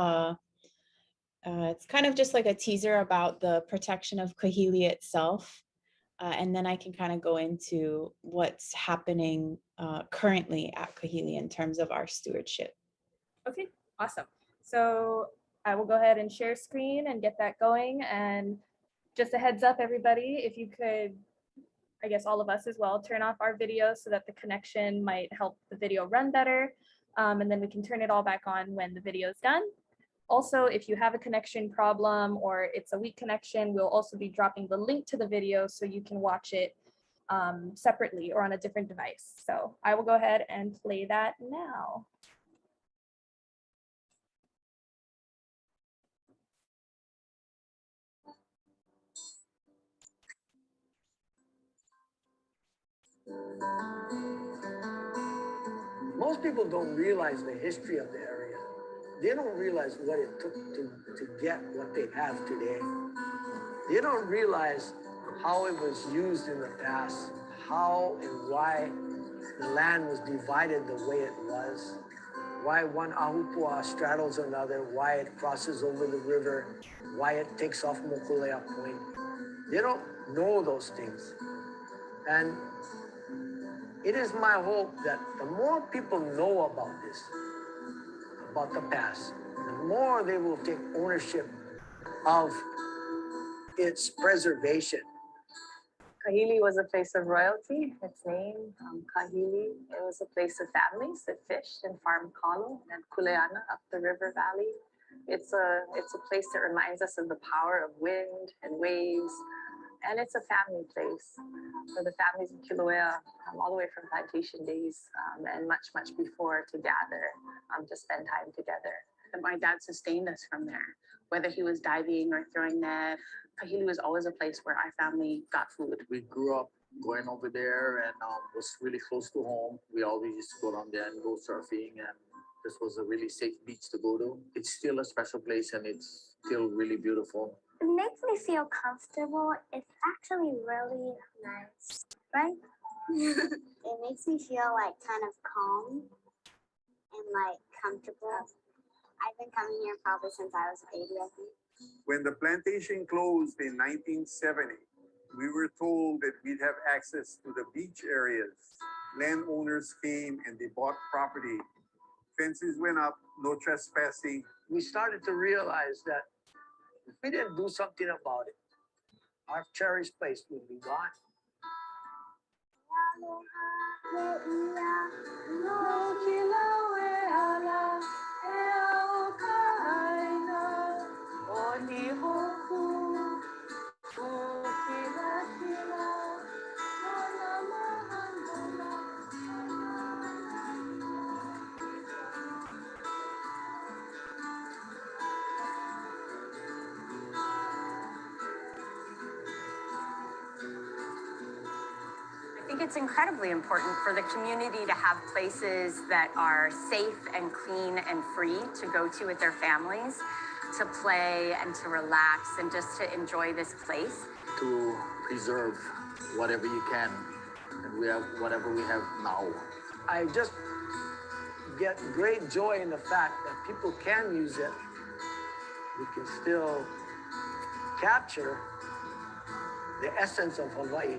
just like a teaser about the protection of kahili itself. And then I can kind of go into what's happening currently at kahili in terms of our stewardship. Okay, awesome. So I will go ahead and share screen and get that going. And just a heads up, everybody, if you could, I guess all of us as well, turn off our video so that the connection might help the video run better. And then we can turn it all back on when the video is done. Also, if you have a connection problem or it's a weak connection, we'll also be dropping the link to the video so you can watch it separately or on a different device. So I will go ahead and play that now. Most people don't realize the history of the area. They don't realize what it took to get what they have today. They don't realize how it was used in the past, how and why the land was divided the way it was, why one ahupua straddles another, why it crosses over the river, why it takes off Mokulea Point. They don't know those things. And it is my hope that the more people know about this, about the past, the more they will take ownership of its preservation. Kahili was a place of royalty. Its name, Kahili, it was a place of families that fished and farmed kalo and kuleana up the river valley. It's a place that reminds us of the power of wind and waves. And it's a family place for the families of Kilauea, all the way from plantation days and much, much before to gather, to spend time together. And my dad sustained us from there, whether he was diving or throwing net. Kahili was always a place where our family got food. We grew up going over there and was really close to home. We always used to go down there and go surfing, and this was a really safe beach to go to. It's still a special place and it's still really beautiful. It makes me feel comfortable. It's actually really nice, right? It makes me feel like kind of calm and like comfortable. I've been coming here probably since I was a baby, I think. When the plantation closed in 1970, we were told that we'd have access to the beach areas. Landowners came and they bought property. Fences went up, no trespassing. We started to realize that if we didn't do something about it, our cherished place would be gone. I think it's incredibly important for the community to have places that are safe and clean and free to go to with their families, to play and to relax and just to enjoy this place. To preserve whatever you can, and we have whatever we have now. I just get great joy in the fact that people can use it. We can still capture the essence of Hawaii.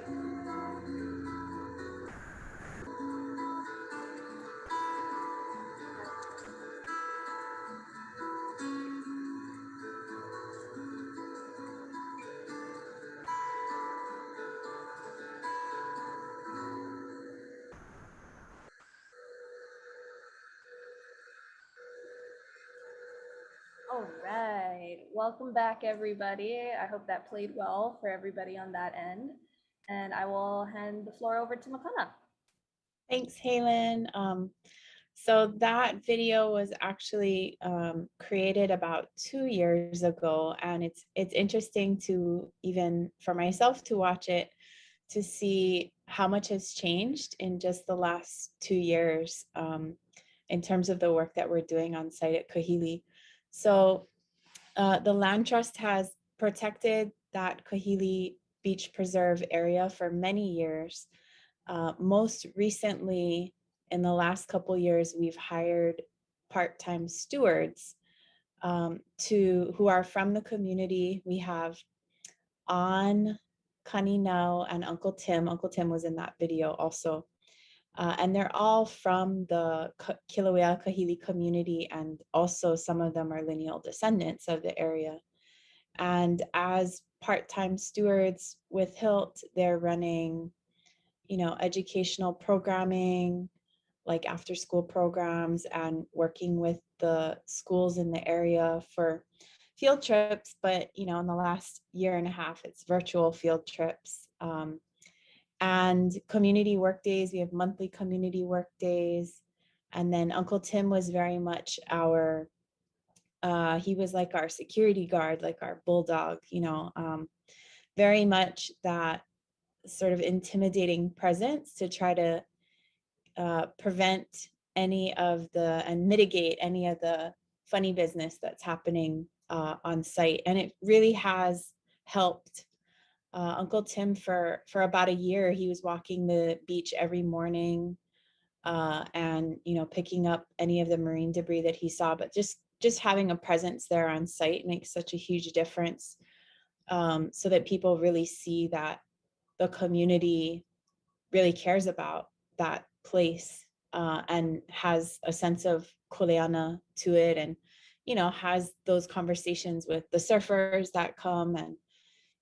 All right, welcome back everybody. I hope that played well for everybody on that end. And I will hand the floor over to Makana. Thanks, Helen. So that video was actually created about 2 years ago, and it's interesting to, even for myself, to watch it to see how much has changed in just the last 2 years in terms of the work that we're doing on site at Kahili. So the Land Trust has protected that Kahili Beach Preserve area for many years. Most recently, in the last couple years, we've hired part-time stewards who are from the community. We have On, Kani now, and Uncle Tim. Uncle Tim was in that video also. And they're all from the Kilauea Kahili community, and also some of them are lineal descendants of the area. And as part-time stewards with HILT, they're running, you know, educational programming, like after-school programs, and working with the schools in the area for field trips. But, you know, in the last year and a half, it's virtual field trips. And community work days. We have monthly community work days. And then Uncle Tim was very much our, he was like our security guard, like our bulldog, you know, very much that sort of intimidating presence to try to prevent any of the, and mitigate any of the funny business that's happening on site. And it really has helped. Uncle Tim, for about a year, he was walking the beach every morning and, you know, picking up any of the marine debris that he saw. But just having a presence there on site makes such a huge difference, so that people really see that the community really cares about that place and has a sense of kuleana to it, and, you know, has those conversations with the surfers that come, and,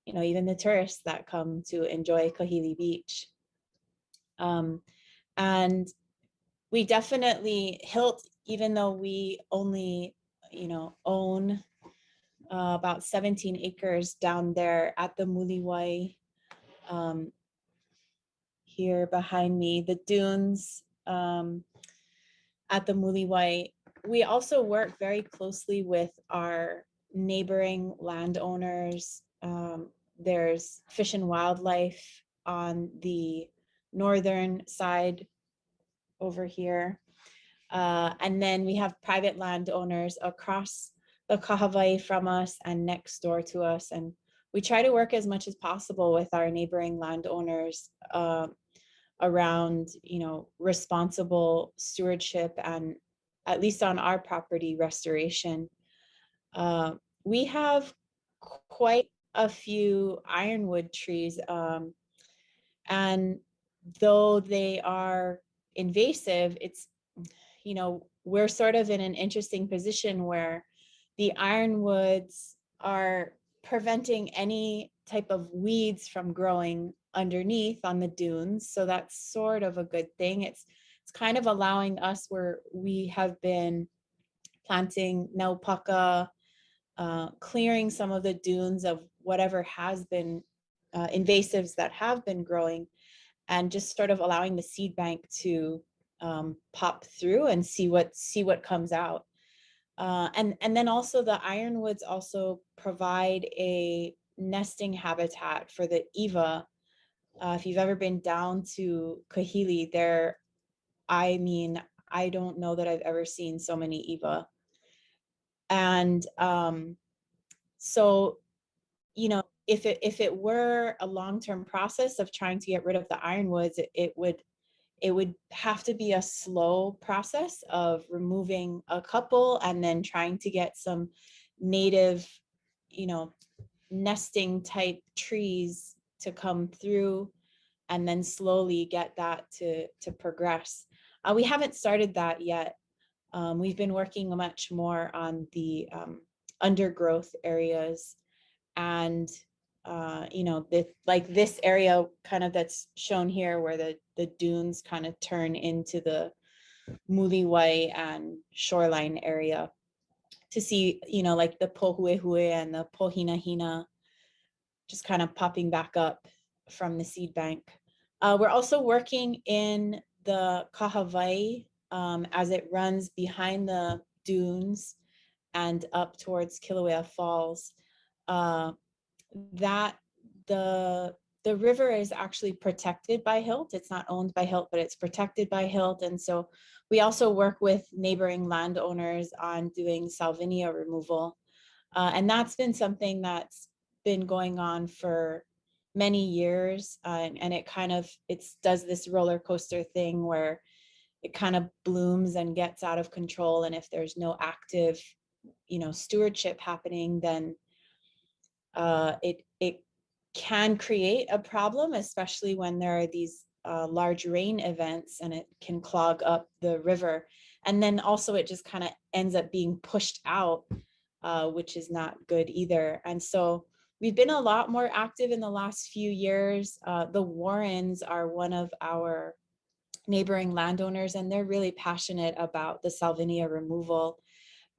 you know, even the tourists that come to enjoy Kahili Beach. And we definitely, HILT, even though we only, you know, own about 17 acres down there at the Muliwai, here behind me, the dunes at the Muliwai, we also work very closely with our neighboring landowners. There's Fish and Wildlife on the northern side over here. And then we have private landowners across the Kahawai from us and next door to us. And we try to work as much as possible with our neighboring landowners around, you know, responsible stewardship, and at least on our property, restoration. We have quite a few ironwood trees, and though they are invasive, it's, you know, we're sort of in an interesting position where the ironwoods are preventing any type of weeds from growing underneath on the dunes. So that's sort of a good thing. It's kind of allowing us, where we have been planting naupaka, clearing some of the dunes of whatever has been invasives that have been growing, and just sort of allowing the seed bank to pop through and see what comes out. And then also the ironwoods also provide a nesting habitat for the iwa. If you've ever been down to Kahili, there, I mean, I don't know that I've ever seen so many iwa. And so, you know, if it were a long-term process of trying to get rid of the ironwoods, it would have to be a slow process of removing a couple and then trying to get some native, you know, nesting type trees to come through, and then slowly get that to progress. We haven't started that yet. We've been working much more on the undergrowth areas, and you know, like this area kind of that's shown here, where the dunes kind of turn into the Muliwai and shoreline area. to see, you know, like the pohuehue and the pohinahina just kind of popping back up from the seed bank. We're also working in the Hawaiʻi as it runs behind the dunes and up towards Kilauea Falls. That the river is actually protected by HILT. It's not owned by HILT, but it's protected by HILT. And so we also work with neighboring landowners on doing salvinia removal. And that's been something that's been going on for many years. And it kind of, does this roller coaster thing where it kind of blooms and gets out of control. And if there's no active, you know, stewardship happening, then it can create a problem, especially when there are these large rain events, and it can clog up the river. And then also it just kind of ends up being pushed out, which is not good either. And so we've been a lot more active in the last few years. The Warrens are one of our neighboring landowners, and they're really passionate about the salvinia removal.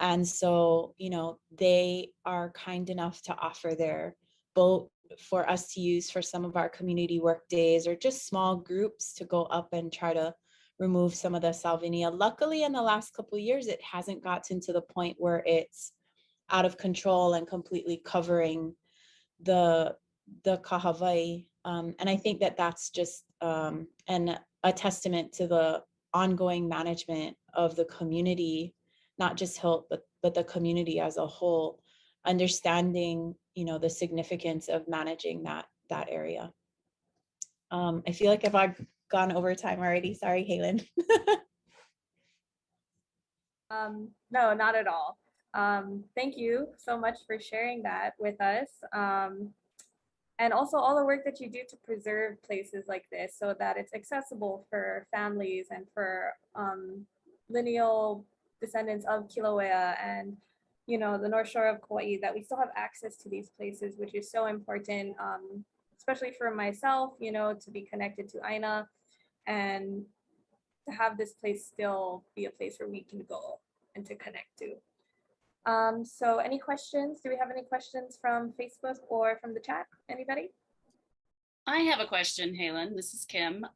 And so, you know, they are kind enough to offer their boat for us to use for some of our community work days, or just small groups to go up and try to remove some of the salvinia. Luckily, in the last couple of years, it hasn't gotten to the point where it's out of control and completely covering the Hawaiʻi. And I think that that's just a testament to the ongoing management of the community, not just HILT, but the community as a whole, understanding, you know, the significance of managing that area. I feel like I've gone over time already. Sorry, Helen. No, not at all. Thank you so much for sharing that with us. And also all the work that you do to preserve places like this so that it's accessible for families and for lineal descendants of Kilauea and, you know, the North Shore of Kauai, that we still have access to these places, which is so important, especially for myself, you know, to be connected to ʻāina and to have this place still be a place where we can go and to connect to. So any questions? Do we have any questions from Facebook or from the chat? Anybody? I have a question, Helen. This is Kim.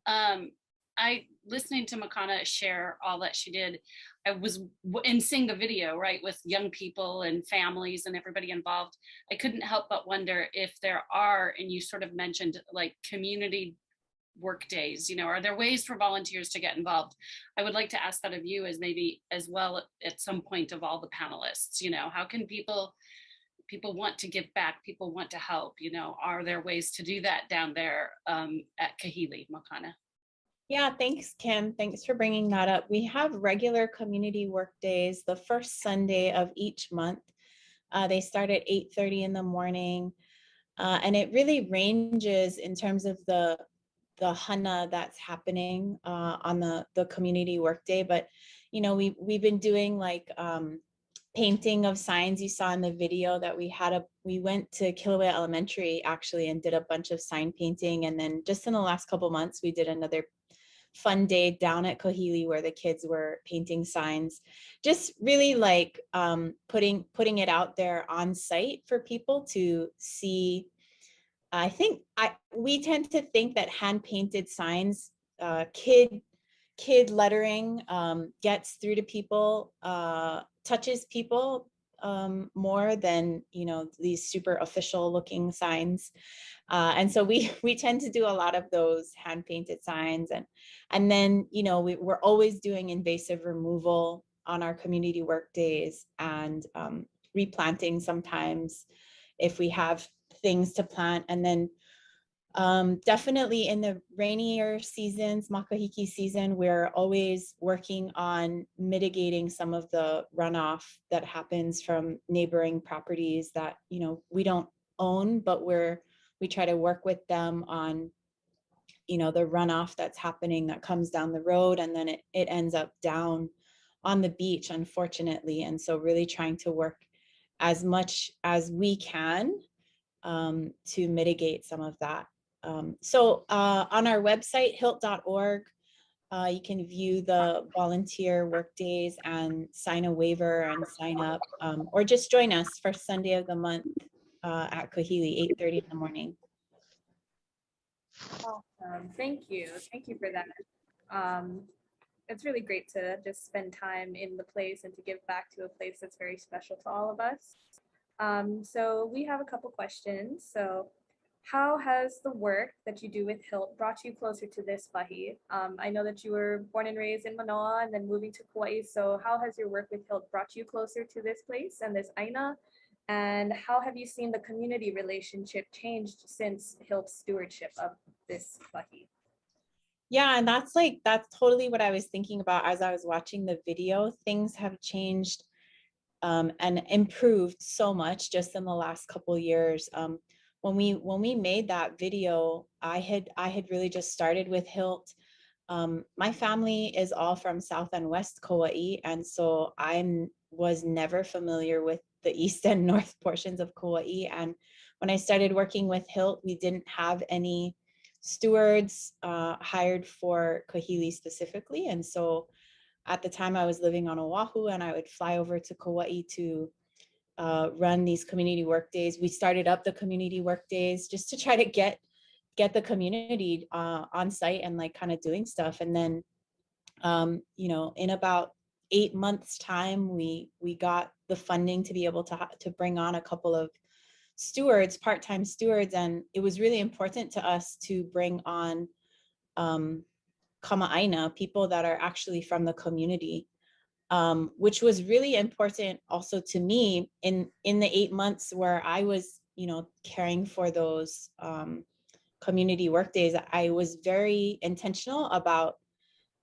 Listening to Makana share all that she did, I was in seeing the video, right, with young people and families and everybody involved. I couldn't help but wonder if there are, and you sort of mentioned like community work days, you know, are there ways for volunteers to get involved? I would like to ask that of you as maybe as well at some point of all the panelists, you know, how can people want to give back, people want to help, you know, are there ways to do that down there at Kahili, Makana? Yeah, thanks, Kim. Thanks for bringing that up. We have regular community work days the first Sunday of each month. They start at 8:30 in the morning. And it really ranges in terms of the hana that's happening on the community work day. But, you know, we've been doing like painting of signs. You saw in the video that we went to Kilauea Elementary actually and did a bunch of sign painting. And then just in the last couple months, we did another fun day down at Kahili where the kids were painting signs, just really like putting it out there on site for people to see. I think we tend to think that hand painted signs, kid lettering gets through to people, touches people more than, you know, these super official looking signs. And so we tend to do a lot of those hand painted signs. And then, you know, we're always doing invasive removal on our community work days and replanting sometimes if we have things to plant. And then definitely in the rainier seasons, makahiki season, we're always working on mitigating some of the runoff that happens from neighboring properties that, you know, we don't own, but we try to work with them on, you know, the runoff that's happening that comes down the road and then it ends up down on the beach, unfortunately. And so really trying to work as much as we can to mitigate some of that. So on our website, hilt.org, You can view the volunteer work days and sign a waiver and sign up, or just join us first Sunday of the month at Kahili, 8:30 in the morning. Awesome. Thank you. Thank you for that. It's really great to just spend time in the place and to give back to a place that's very special to all of us. So we have a couple questions. So how has the work that you do with HILT brought you closer to this wahi? I know that you were born and raised in Manoa and then moving to Kauai. So how has your work with HILT brought you closer to this place and this ʻāina? And how have you seen the community relationship changed since HILT's stewardship of this wahi? Yeah, and that's totally what I was thinking about as I was watching the video. Things have changed and improved so much just in the last couple of years. When we made that video, I had really just started with HILT. My family is all from South and West Kauai, and so I was never familiar with the east and north portions of Kauai. And when I started working with HILT, we didn't have any stewards hired for Kahili specifically. And so at the time I was living on Oahu, and I would fly over to Kauai to run these community work days. We started up the community work days just to try to get the community on site and like kind of doing stuff. And then, you know, in about 8 months time, we got the funding to be able to bring on a couple of stewards, part-time stewards. And it was really important to us to bring on kama'aina, people that are actually from the community, which was really important also to me in the 8 months where I was, you know, caring for those community work days. I was very intentional about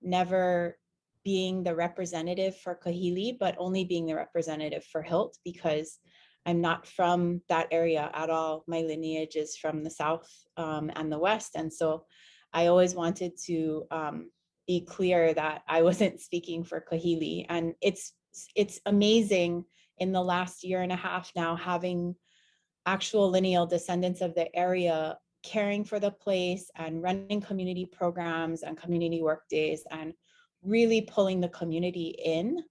never being the representative for Kahili, but only being the representative for HILT, because I'm not from that area at all. My lineage is from the South and the West. And so I always wanted to be clear that I wasn't speaking for Kahili. And it's amazing in the last year and a half now, having actual lineal descendants of the area caring for the place and running community programs and community work days and really pulling the community in,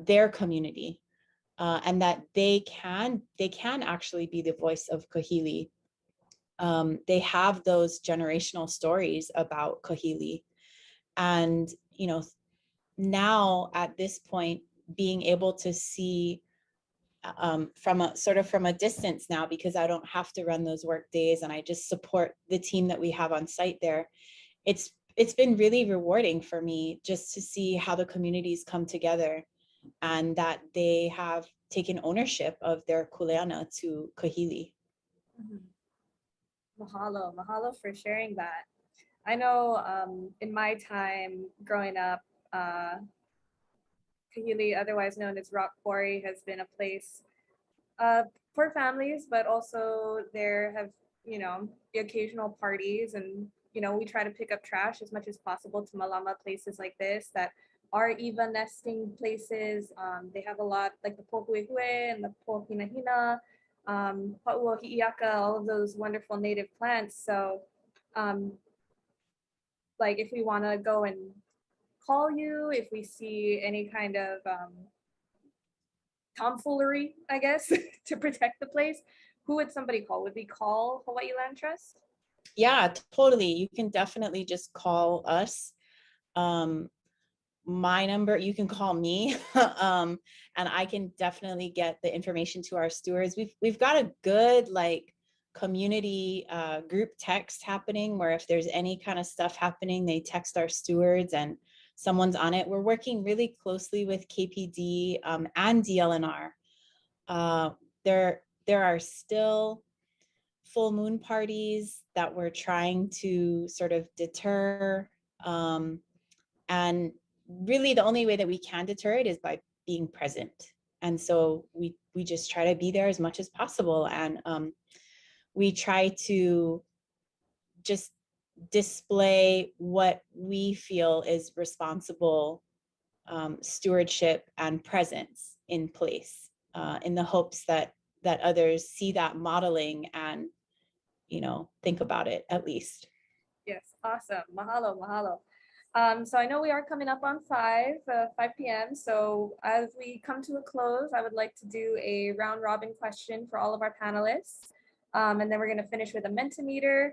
their community. And that they can actually be the voice of Kahili. They have those generational stories about Kahili. And, you know, now at this point, being able to see from a distance now, because I don't have to run those work days and I just support the team that we have on site there. It's been really rewarding for me just to see how the communities come together and that they have taken ownership of their kuleana to Kahili. Mahalo, mahalo for sharing that. I know in my time growing up, Kahili, otherwise known as Rock Quarry, has been a place for families, but also there have, you know, the occasional parties, and, you know, we try to pick up trash as much as possible to malama places like this that are Eva nesting places. They have a lot like the Pohuehue and the Pohinahina, Pa'uahi'iaka, all of those wonderful native plants. So like if we want to go and call you, if we see any kind of tomfoolery, I guess, to protect the place, who would somebody call? Would we call Hawaiʻi Land Trust? Yeah, totally. You can definitely just call us. My number, you can call me, and I can definitely get the information to our stewards. We've got a good like community group text happening where if there's any kind of stuff happening, they text our stewards and someone's on it. We're working really closely with KPD and DLNR. There are still full moon parties that we're trying to sort of deter, and really the only way that we can deter it is by being present. And so we just try to be there as much as possible, and we try to just display what we feel is responsible stewardship and presence in place, in the hopes that others see that modeling and, you know, think about it at least. Yes, awesome. Mahalo, mahalo. So I know we are coming up on 5 p.m. So as we come to a close, I would like to do a round robin question for all of our panelists. And then we're going to finish with a Mentimeter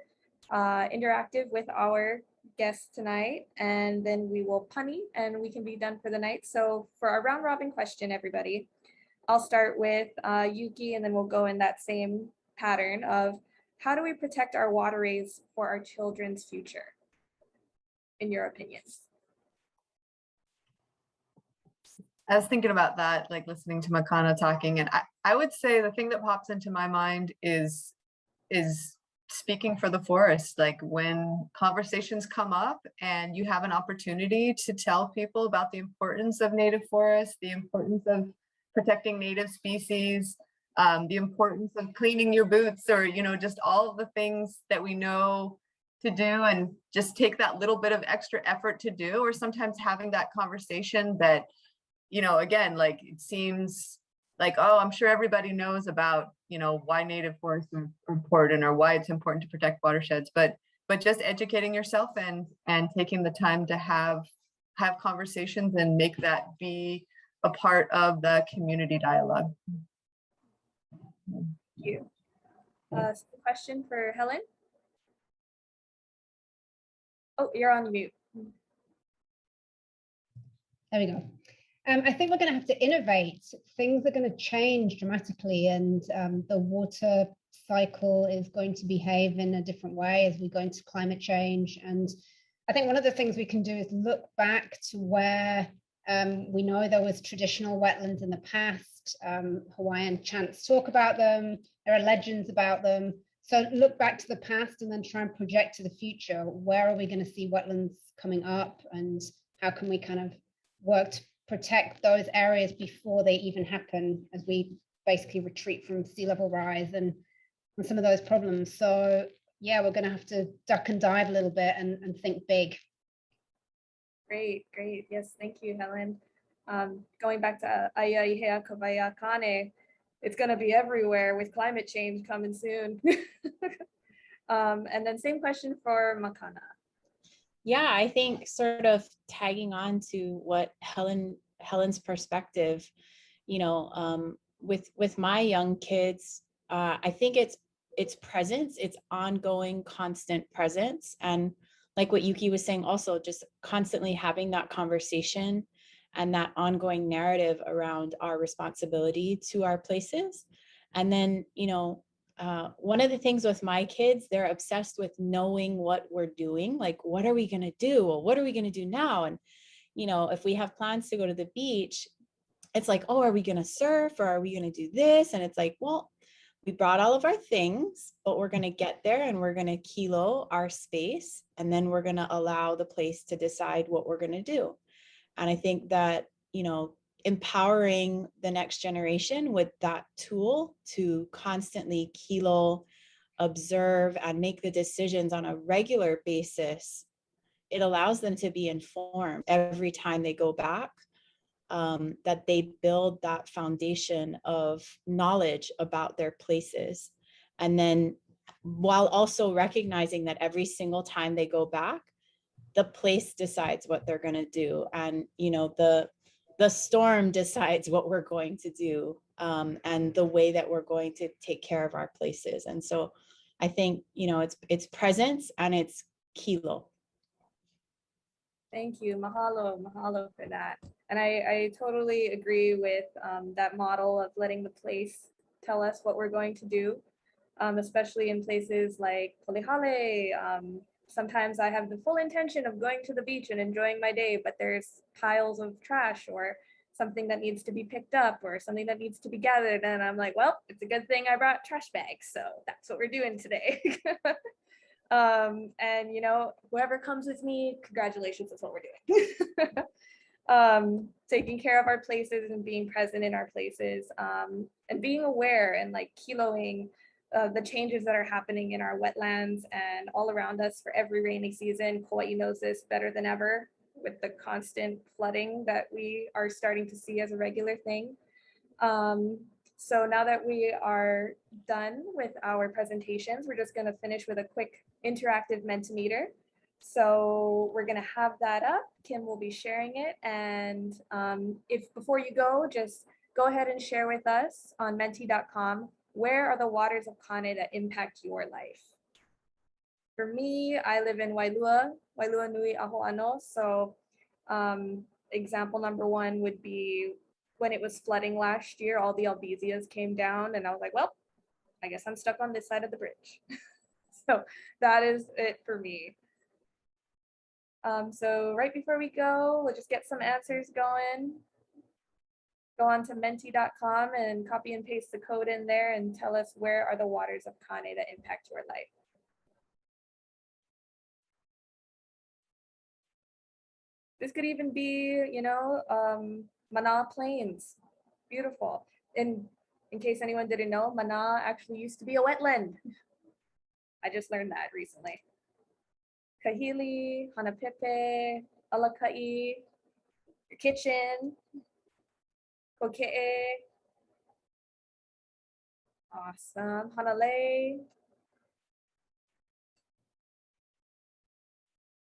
interactive with our guests tonight. And then we will punny and we can be done for the night. So for our round robin question, everybody, I'll start with Yuki, and then we'll go in that same pattern of how do we protect our waterways for our children's future, in your opinions? I was thinking about that, like listening to Makana talking, and I would say the thing that pops into my mind is speaking for the forest. Like when conversations come up and you have an opportunity to tell people about the importance of native forests, the importance of protecting native species, the importance of cleaning your boots, or, you know, just all of the things that we know to do, and just take that little bit of extra effort to do, or sometimes having that conversation that, you know, again, like it seems like, oh, I'm sure everybody knows about, you know, why native forests are important or why it's important to protect watersheds, but just educating yourself and taking the time to have conversations and make that be a part of the community dialogue. Thank you. Question for Helen. Oh, you're on mute. There we go. I think we're going to have to innovate. Things are going to change dramatically, and the water cycle is going to behave in a different way as we go into climate change. And I think one of the things we can do is look back to where we know there was traditional wetlands in the past. Hawaiian chants talk about them. There are legends about them. So look back to the past and then try and project to the future. Where are we going to see wetlands coming up, and how can we kind of work to protect those areas before they even happen, as we basically retreat from sea level rise and some of those problems. So yeah, we're going to have to duck and dive a little bit and think big. Great. Yes, thank you, Helen. Going back to ʻāina Kāne, it's going to be everywhere with climate change coming soon. And then same question for Makana. Yeah, I think sort of tagging on to what Helen's perspective, you know, with my young kids, I think it's presence, it's ongoing, constant presence. And like what Yuki was saying, also just constantly having that conversation and that ongoing narrative around our responsibility to our places. And then, you know, one of the things with my kids, they're obsessed with knowing what we're doing. Like, what are we going to do? Well, what are we going to do now? And, you know, if we have plans to go to the beach, it's like, oh, are we going to surf, or are we going to do this? And it's like, well, we brought all of our things, but we're going to get there and we're going to kilo our space. And then we're going to allow the place to decide what we're going to do. And I think that, you know, empowering the next generation with that tool to constantly kilo, observe, and make the decisions on a regular basis, it allows them to be informed every time they go back, that they build that foundation of knowledge about their places. And then while also recognizing that every single time they go back, the place decides what they're going to do. And, you know, the storm decides what we're going to do, and the way that we're going to take care of our places. And so I think, you know, it's presence and it's kilo. Thank you. Mahalo for that. And I totally agree with that model of letting the place tell us what we're going to do, especially in places like Polihale. Sometimes I have the full intention of going to the beach and enjoying my day, but there's piles of trash or something that needs to be picked up or something that needs to be gathered. And I'm like, well, it's a good thing I brought trash bags. So that's what we're doing today. And, you know, whoever comes with me, congratulations, that's what we're doing. Taking care of our places and being present in our places, and being aware and like kiloing the changes that are happening in our wetlands and all around us for every rainy season. Kauai knows this better than ever with the constant flooding that we are starting to see as a regular thing. So now that we are done with our presentations, we're just going to finish with a quick interactive Mentimeter. So we're gonna have that up. Kim will be sharing it. And if before you go, just go ahead and share with us on menti.com, where are the waters of Kāne that impact your life? For me, I live in Wailua Nui Aho'ano. So example number one would be when it was flooding last year, all the albezias came down and I was like, well, I guess I'm stuck on this side of the bridge. So that is it for me. So right before we go, we'll just get some answers going. Go on to menti.com and copy and paste the code in there and tell us where are the waters of Kāne that impact your life. This could even be, you know, Mana Plains, beautiful. And in case anyone didn't know, Mana actually used to be a wetland. I just learned that recently. Kahili, Hanapepe, Alakai, your kitchen, Koke'e. Awesome. Hanalei.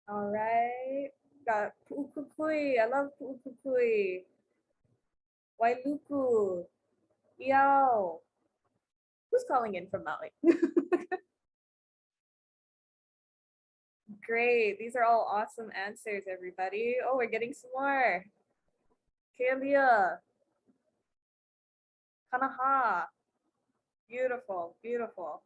All right. Got Pu'ukukui. I love Pu'ukukui. Wailuku. Iao. Who's calling in from Maui? Great. These are all awesome answers, everybody. Oh, we're getting some more. Kalia. Kanaha. Beautiful, beautiful.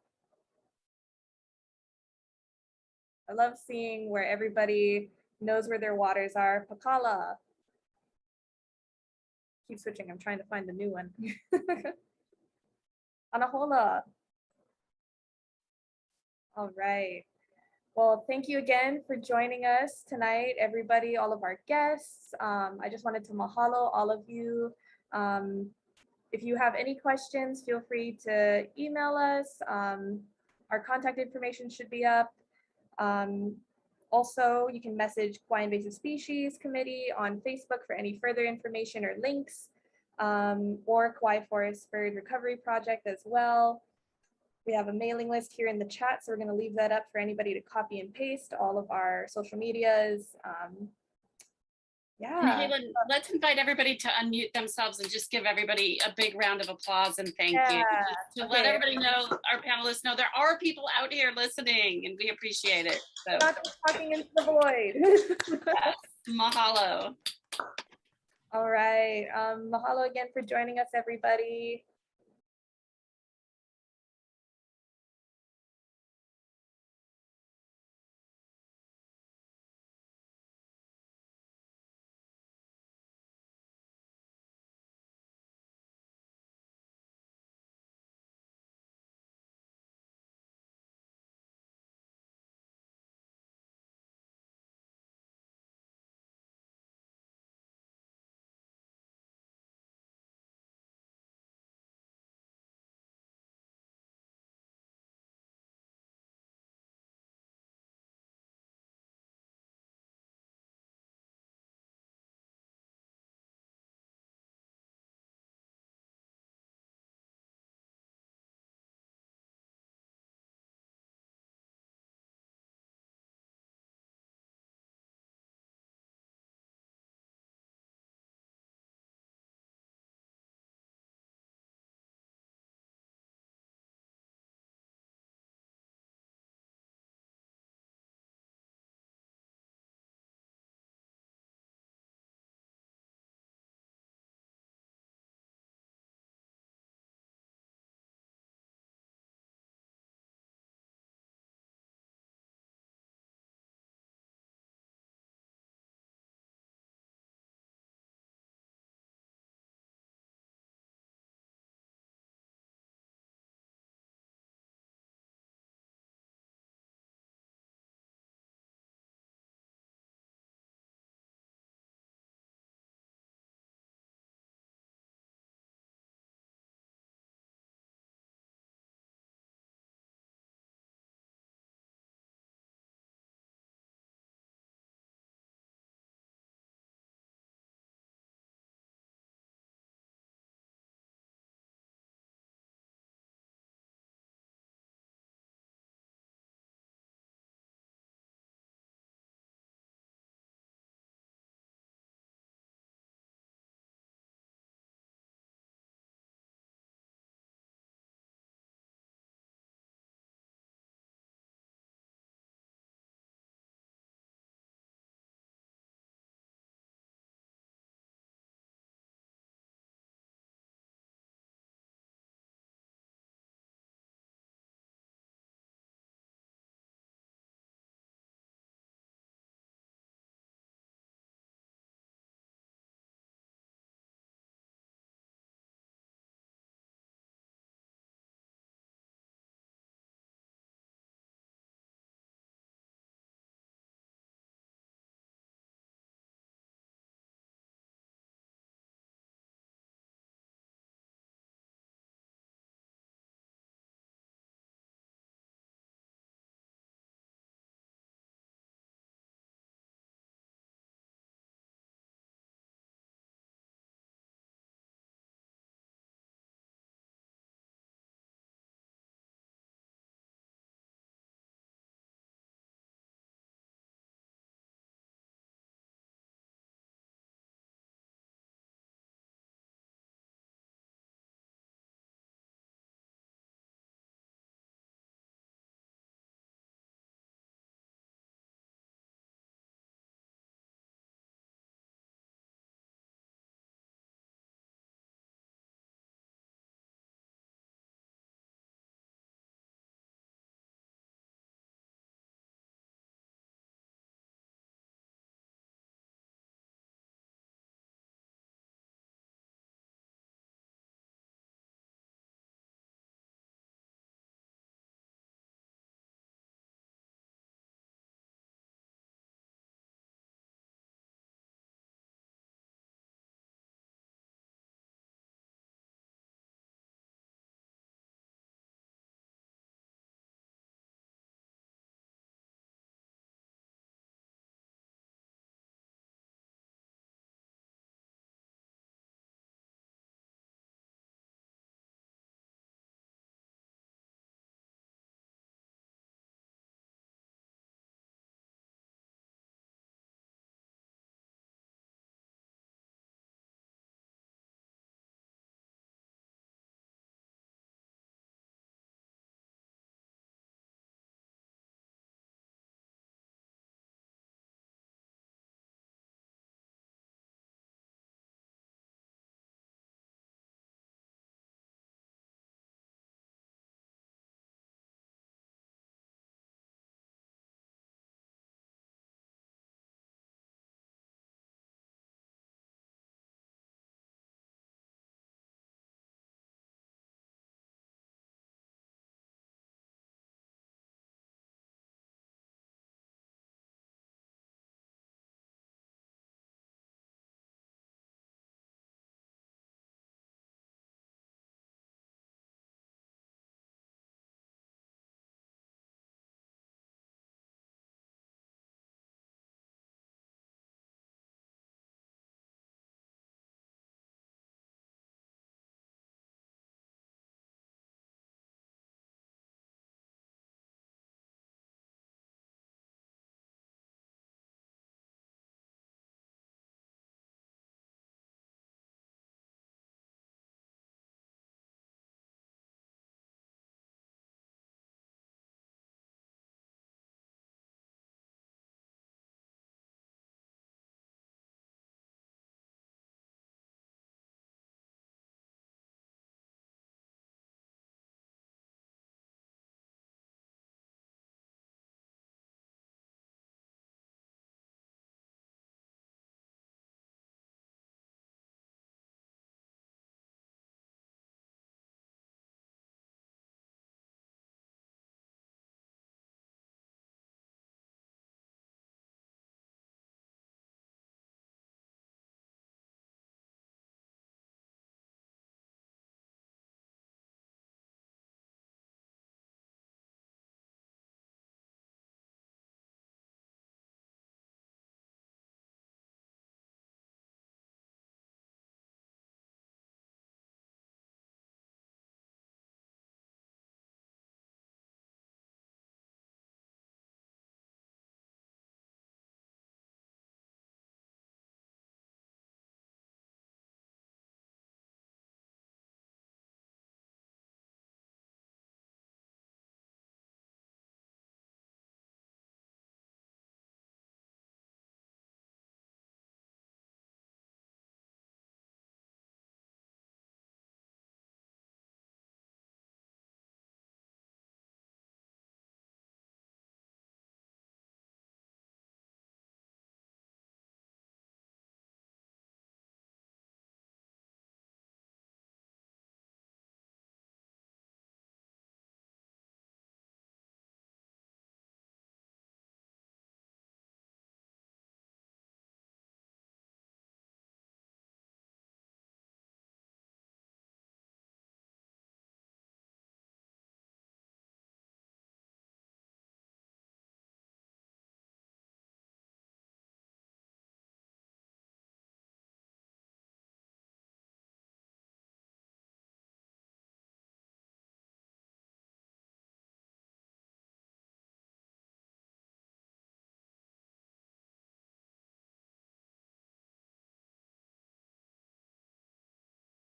I love seeing where everybody knows where their waters are. Pakala. Keep switching. I'm trying to find the new one. Anahola. All right. Well, thank you again for joining us tonight, everybody, all of our guests. I just wanted to mahalo all of you. If you have any questions, feel free to email us. Our contact information should be up. Also, you can message Kauai Invasive Species Committee on Facebook for any further information or links, or Kauai Forest Bird Recovery Project as well. We have a mailing list here in the chat, so we're going to leave that up for anybody to copy and paste all of our social medias. And Helen, let's invite everybody to unmute themselves and just give everybody a big round of applause and thank you. Just to let everybody know, our panelists know there are people out here listening and we appreciate it. So. Not just talking into the void. Yes. Mahalo. All right. Mahalo again for joining us, everybody.